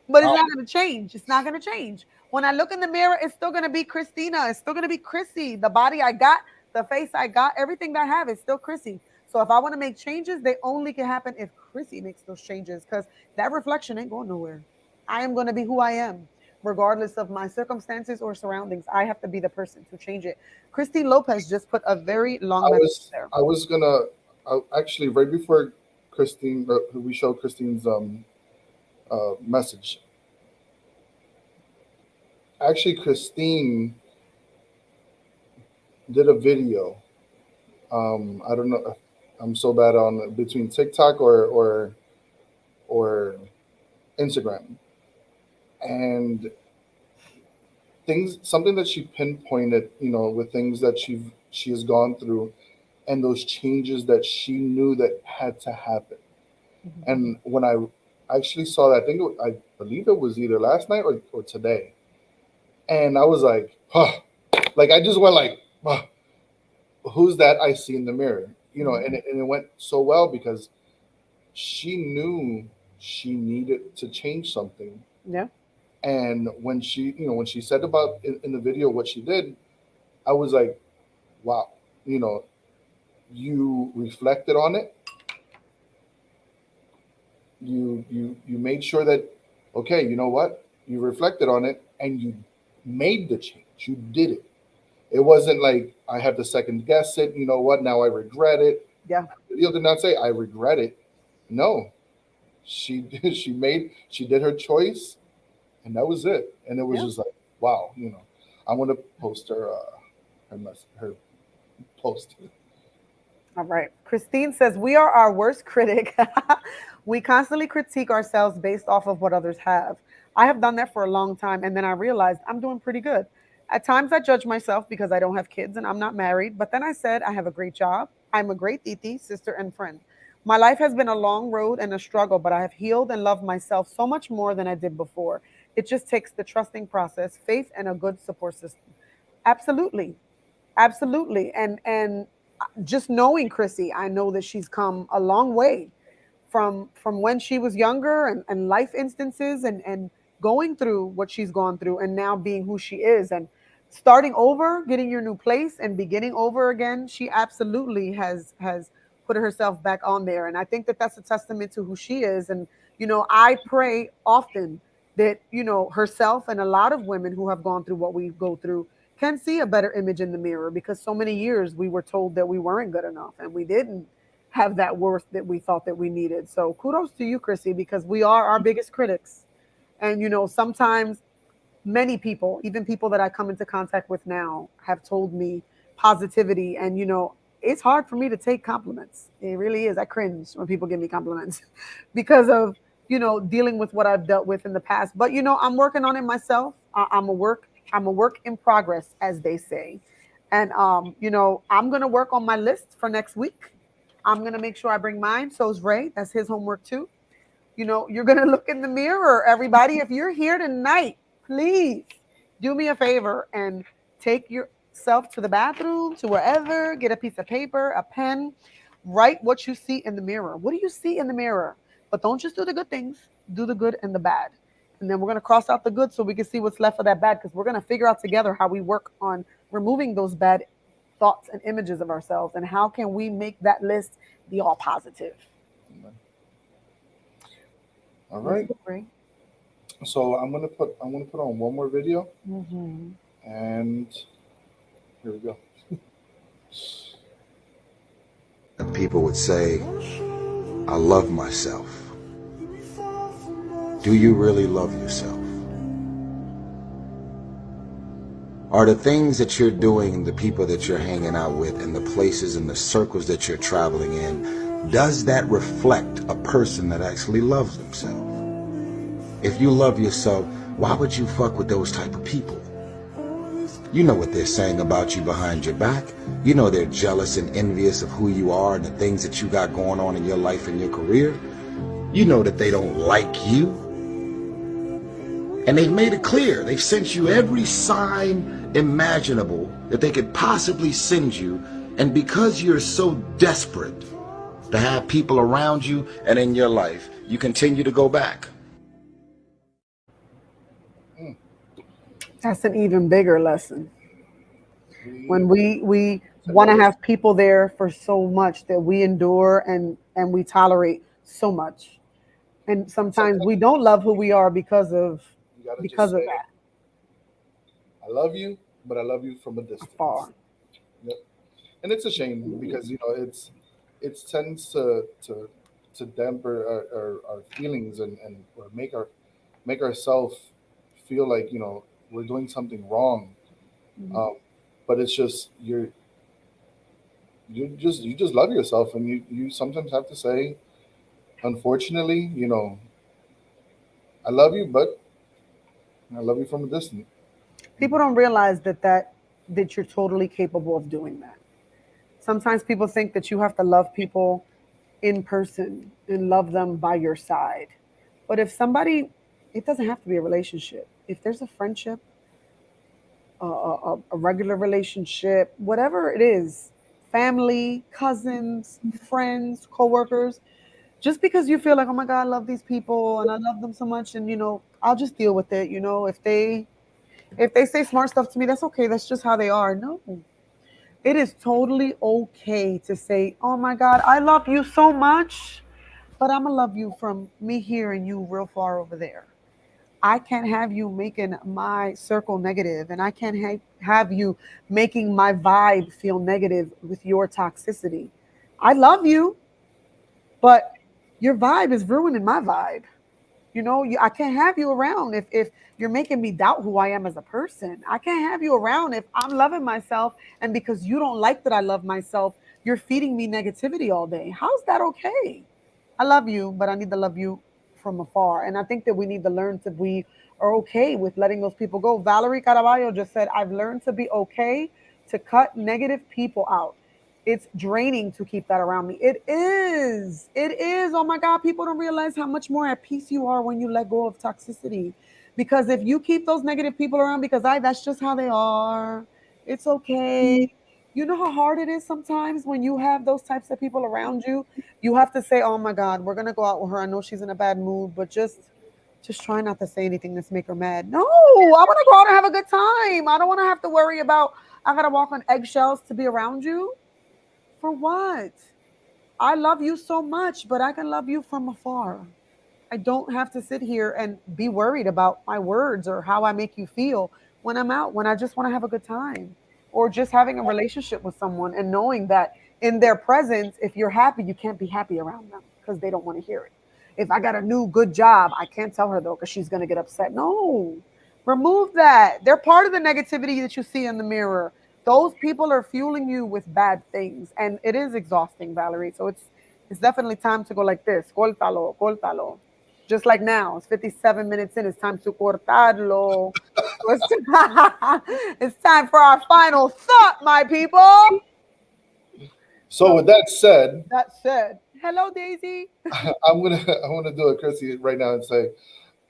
but it's Wow. not going to change. It's not going to change. When I look in the mirror, it's still going to be Christina. It's still going to be Chrissy. The body I got, the face I got, everything that I have is still Chrissy. So if I want to make changes, they only can happen if Chrissy makes those changes because that reflection ain't going nowhere. I am going to be who I am, regardless of my circumstances or surroundings. I have to be the person to change it. Christine Lopez just put a very long message there. I was gonna actually right before Christine, we showed Christine's message. Actually, Christine did a video. I don't know. I'm so bad on between TikTok or Instagram, and things something that she pinpointed, with things that she has gone through, and those changes that she knew that had to happen. Mhm. And when I actually saw that, I believe it was either last night or today, and I was like, huh, like I just went like, huh, who's that I see in the mirror, Mhm. and it went so well because she knew she needed to change something. Yeah. And when she said about in the video what she did, I was like, wow, you know, you reflected on it, you made sure that, okay, you know what, you reflected on it and you made the change, you did it. It wasn't like I had to second guess it, you know what, now I regret it. Yeah. You did not say I regret it. No, she did, she did her choice, and that was it. And it was Yeah. just like, wow, I'm gonna post her post. All right. Christine says, we are our worst critic. We constantly critique ourselves based off of what others have. I have done that for a long time. And then I realized I'm doing pretty good. At times I judge myself because I don't have kids and I'm not married, but then I said I have a great job. I'm a great titi, sister, and friend. My life has been a long road and a struggle, but I have healed and loved myself so much more than I did before. It just takes the trusting process, faith, and a good support system. Absolutely. Absolutely. And just knowing Chrissy, I know that she's come a long way from when she was younger, and life instances, and going through what she's gone through, and now being who she is, and starting over, getting your new place and beginning over again. She absolutely has put herself back on there, and I think that that's a testament to who she is. And I pray often that herself and a lot of women who have gone through what we go through can see a better image in the mirror, because so many years we were told that we weren't good enough and we didn't have that worth that we thought that we needed. So kudos to you, Chrissy, because we are our biggest critics. And sometimes many people, even people that I come into contact with now, have told me positivity. And it's hard for me to take compliments. It really is. I cringe when people give me compliments because of dealing with what I've dealt with in the past. But I'm working on it myself. I'm a work in progress, as they say. And I'm gonna work on my list for next week. I'm gonna make sure I bring mine. So's Ray. That's his homework too. You're gonna look in the mirror, everybody. If you're here tonight, please do me a favor and take yourself to the bathroom, to wherever, get a piece of paper, a pen, write what you see in the mirror. What do you see in the mirror? But don't just do the good things, do the good and the bad. And then we're going to cross out the good so we can see what's left of that bad, because we're going to figure out together how we work on removing those bad thoughts and images of ourselves, and how can we make that list be all positive. All right. So I'm gonna put on one more video, and here we go. People would say, I love myself. Do you really love yourself? Are the things that you're doing, the people that you're hanging out with, and the places and the circles that you're traveling in, does that reflect a person that actually loves themselves? If you love yourself, why would you fuck with those type of people? You know what they're saying about you behind your back. You know they're jealous and envious of who you are and the things that you got going on in your life and your career. You know that they don't like you. And they've made it clear. They've sent you every sign imaginable that they could possibly send you. And because you're so desperate to have people around you and in your life, you continue to go back. That's an even bigger lesson. When we want to have people there for so much that we endure and we tolerate so much. And sometimes we don't love who we are because of that. I love you, but I love you from a distance. Afar. Yep. And it's a shame because it tends to damper our feelings and or make ourselves feel like we're doing something wrong. But it's just you just love yourself, and you sometimes have to say, unfortunately, I love you, but I love you from a distance. People don't realize that you're totally capable of doing that. Sometimes people think that you have to love people in person and love them by your side. But if somebody, it doesn't have to be a relationship. If there's a friendship, a regular relationship, whatever it is, family, cousins, friends, coworkers, just because you feel like, oh my God, I love these people and I love them so much, and I'll just deal with it. If they say smart stuff to me, that's okay. That's just how they are. No, it is totally okay to say, oh my God, I love you so much, but I'm gonna love you from me here and you real far over there. I can't have you making my circle negative, and I can't have you making my vibe feel negative with your toxicity. I love you, but your vibe is ruining my vibe. I can't have you around if you're making me doubt who I am as a person. I can't have you around if I'm loving myself, and because you don't like that I love myself, you're feeding me negativity all day. How's that okay? I love you, but I need to love you from afar. And I think that we need to learn to be are okay with letting those people go. Valerie Caraballo just said, I've learned to be okay to cut negative people out. It's draining to keep that around me. It is. It is. Oh my God. People don't realize how much more at peace you are when you let go of toxicity. Because if you keep those negative people around, because that's just how they are, it's okay. You know how hard it is sometimes when you have those types of people around you. You have to say, "Oh my God, we're gonna go out with her. I know she's in a bad mood, but just try not to say anything that's make her mad." No, I want to go out and have a good time. I don't want to have to worry about I gotta walk on eggshells to be around you. For what? I love you so much, but I can love you from afar. I don't have to sit here and be worried about my words or how I make you feel when I'm out, when I just want to have a good time. Or just having a relationship with someone and knowing that in their presence, if you're happy, you can't be happy around them because they don't want to hear it. If I got a new good job, I can't tell her though because she's going to get upset. No, remove that. They're part of the negativity that you see in the mirror. Those people are fueling you with bad things. And it is exhausting, Valerie. So it's definitely time to go like this. Cortalo, cortalo. Just like now, it's 57 minutes in. It's time to cortarlo. It's, it's time for our final thought, my people. So with that said, That said, hello, Daisy. I'm gonna do it, Chrissy, right now and say,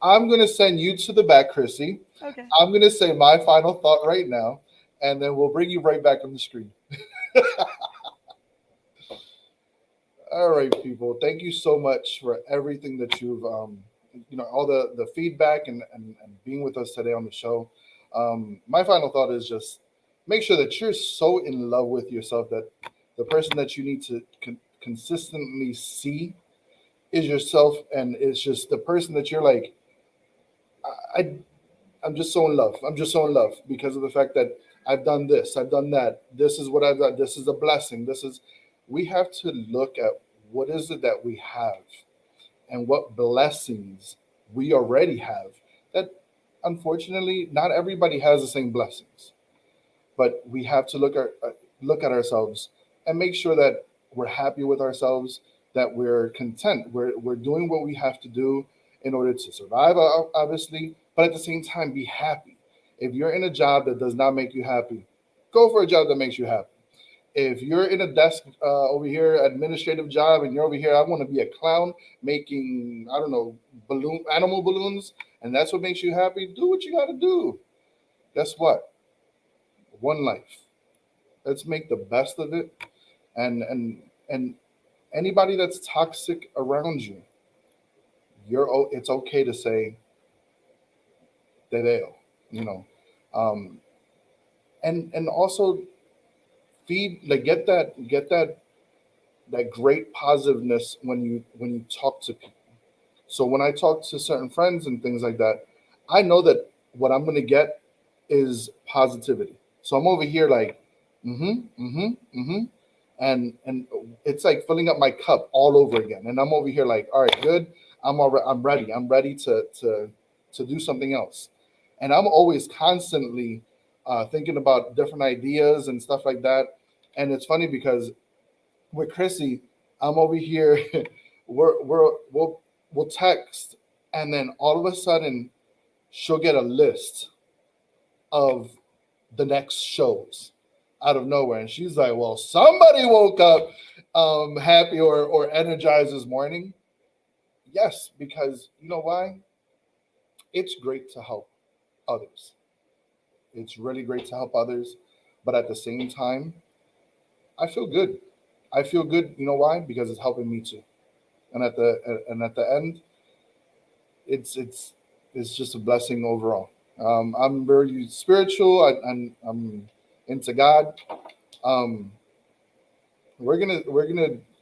I'm gonna send you to the back, Chrissy. Okay. I'm gonna say my final thought right now, and then we'll bring you right back on the screen. All right, people. Thank you so much for everything that you've, all the feedback and being with us today on the show. My final thought is just make sure that you're so in love with yourself that the person that you need to consistently see is yourself, and it's just the person that you're like, I, I'm just so in love. I'm just so in love because of the fact that I've done this, I've done that. This is what I've done. This is a blessing. This is. We have to look at what is it that we have and what blessings we already have. That unfortunately, not everybody has the same blessings, but we have to look at ourselves and make sure that we're happy with ourselves, that we're content. We're doing what we have to do in order to survive, obviously, but at the same time, be happy. If you're in a job that does not make you happy, go for a job that makes you happy. If you're in a desk over here, administrative job, and you're over here, I want to be a clown making, I don't know, animal balloons, and that's what makes you happy, do what you got to do. Guess what? One life. Let's make the best of it. And anybody that's toxic around you, it's okay to say te veo, you know. Um, and also feed, like, get that great positiveness when you talk to people. So when I talk to certain friends and things like that, I know that what I'm gonna get is positivity. So I'm over here like, and it's like filling up my cup all over again. And I'm over here like, all right, good. I'm ready. I'm ready to do something else. And I'm always constantly thinking about different ideas and stuff like that. And it's funny because with Chrissy, I'm over here. We'll text, and then all of a sudden, she'll get a list of the next shows out of nowhere, and she's like, "Well, somebody woke up happy or energized this morning." Yes, because you know why? It's great to help others. It's really great to help others, but at the same time, I feel good. I feel good. You know why? Because it's helping me too. And at the end, it's just a blessing overall. I'm very spiritual. I'm into God. Um, we're gonna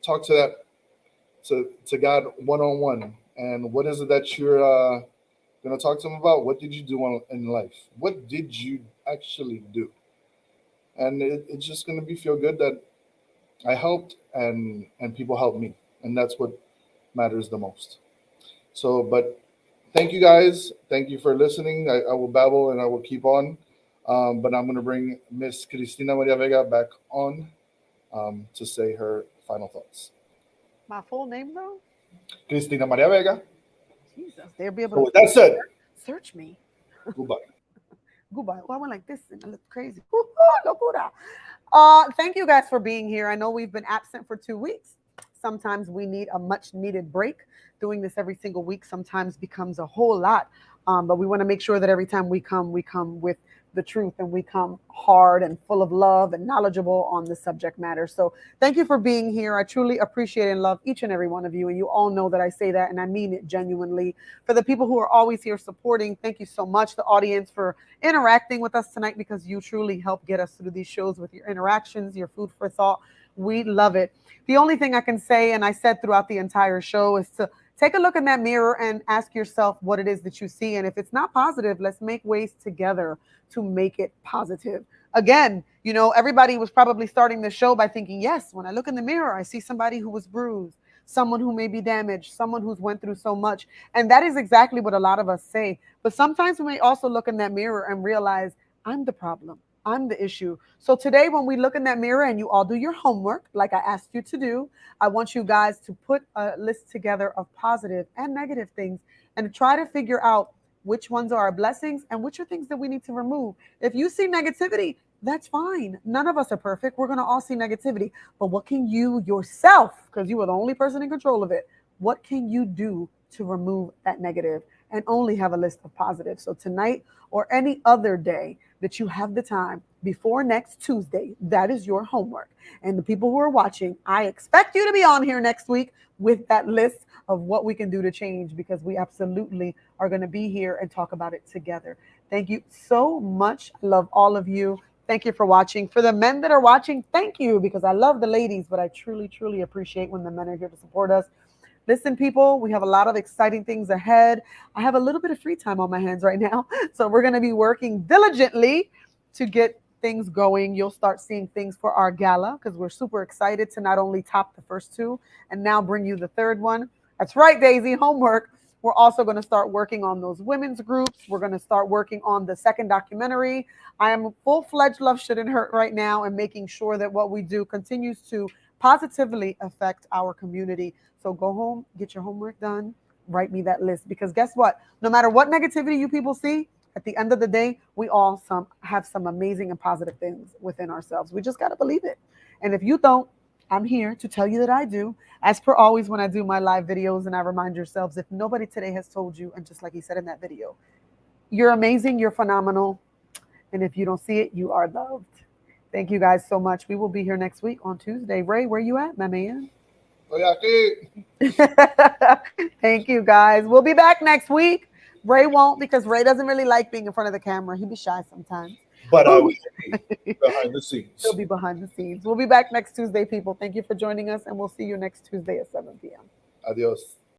talk to to God one on one. And what is it that you're gonna talk to him about? What did you do in life? What did you actually do? And it's just gonna be feel good that I helped and people helped me, and that's what matters the most. So, but thank you guys. Thank you for listening. I will babble and I will keep on, but I'm going to bring Miss Cristina Maria Vega back on to say her final thoughts. My full name though? Cristina Maria Vega. Jesus, they'll be So able with to that said, search me. goodbye. Goodbye. Oh, I went like this and I look crazy. Locura. Thank you guys for being here. I know we've been absent for 2 weeks. Sometimes we need a much needed break. Doing this every single week sometimes becomes a whole lot. But we want to make sure that every time we come with the truth and we come hard and full of love and knowledgeable on the subject matter. So thank you for being here. I truly appreciate and love each and every one of you. And you all know that I say that and I mean it genuinely. For the people who are always here supporting, thank you so much. The audience for interacting with us tonight, because you truly help get us through these shows with your interactions, your food for thought. We love it. The only thing I can say, and I said throughout the entire show, is to take a look in that mirror and ask yourself what it is that you see. And if it's not positive, let's make ways together to make it positive. Again, you know, everybody was probably starting the show by thinking, yes, when I look in the mirror, I see somebody who was bruised, someone who may be damaged, someone who's went through so much. And that is exactly what a lot of us say. But sometimes we may also look in that mirror and realize, I'm the problem. I'm the issue. So today, when we look in that mirror and you all do your homework, like I asked you to do, I want you guys to put a list together of positive and negative things and try to figure out which ones are our blessings and which are things that we need to remove. If you see negativity, that's fine. None of us are perfect. We're going to all see negativity. But what can you yourself, because you are the only person in control of it, what can you do to remove that negative and only have a list of positives? So tonight or any other day that you have the time before next Tuesday, that is your homework. And the people who are watching, I expect you to be on here next week with that list of what we can do to change, because we absolutely are going to be here and talk about it together. Thank you so much. I love all of you. Thank you for watching. For the men that are watching, thank you, because I love the ladies, but I truly, truly appreciate when the men are here to support us. Listen, people, we have a lot of exciting things ahead. I have a little bit of free time on my hands right now. So we're going to be working diligently to get things going. You'll start seeing things for our gala, because we're super excited to not only top the first two and now bring you the third one. That's right, Daisy, homework. We're also going to start working on those women's groups. We're going to start working on the second documentary. I am full-fledged Love Shouldn't Hurt right now and making sure that what we do continues to positively affect our community. So go home, get your homework done, write me that list, because guess what? No matter what negativity you people see, at the end of the day, we all have some amazing and positive things within ourselves. We just got to believe it. And if you don't, I'm here to tell you that I do. As per always, when I do my live videos, and I remind yourselves, if nobody today has told you, and just like he said in that video, you're amazing, you're phenomenal. And if you don't see it, you are loved. Thank you guys so much. We will be here next week on Tuesday. Ray, where you at, my man? Thank you, guys. We'll be back next week. Ray won't, because Ray doesn't really like being in front of the camera. He'd be shy sometimes. But I will be behind the scenes. He'll be behind the scenes. We'll be back next Tuesday, people. Thank you for joining us, and we'll see you next Tuesday at 7 p.m. Adios.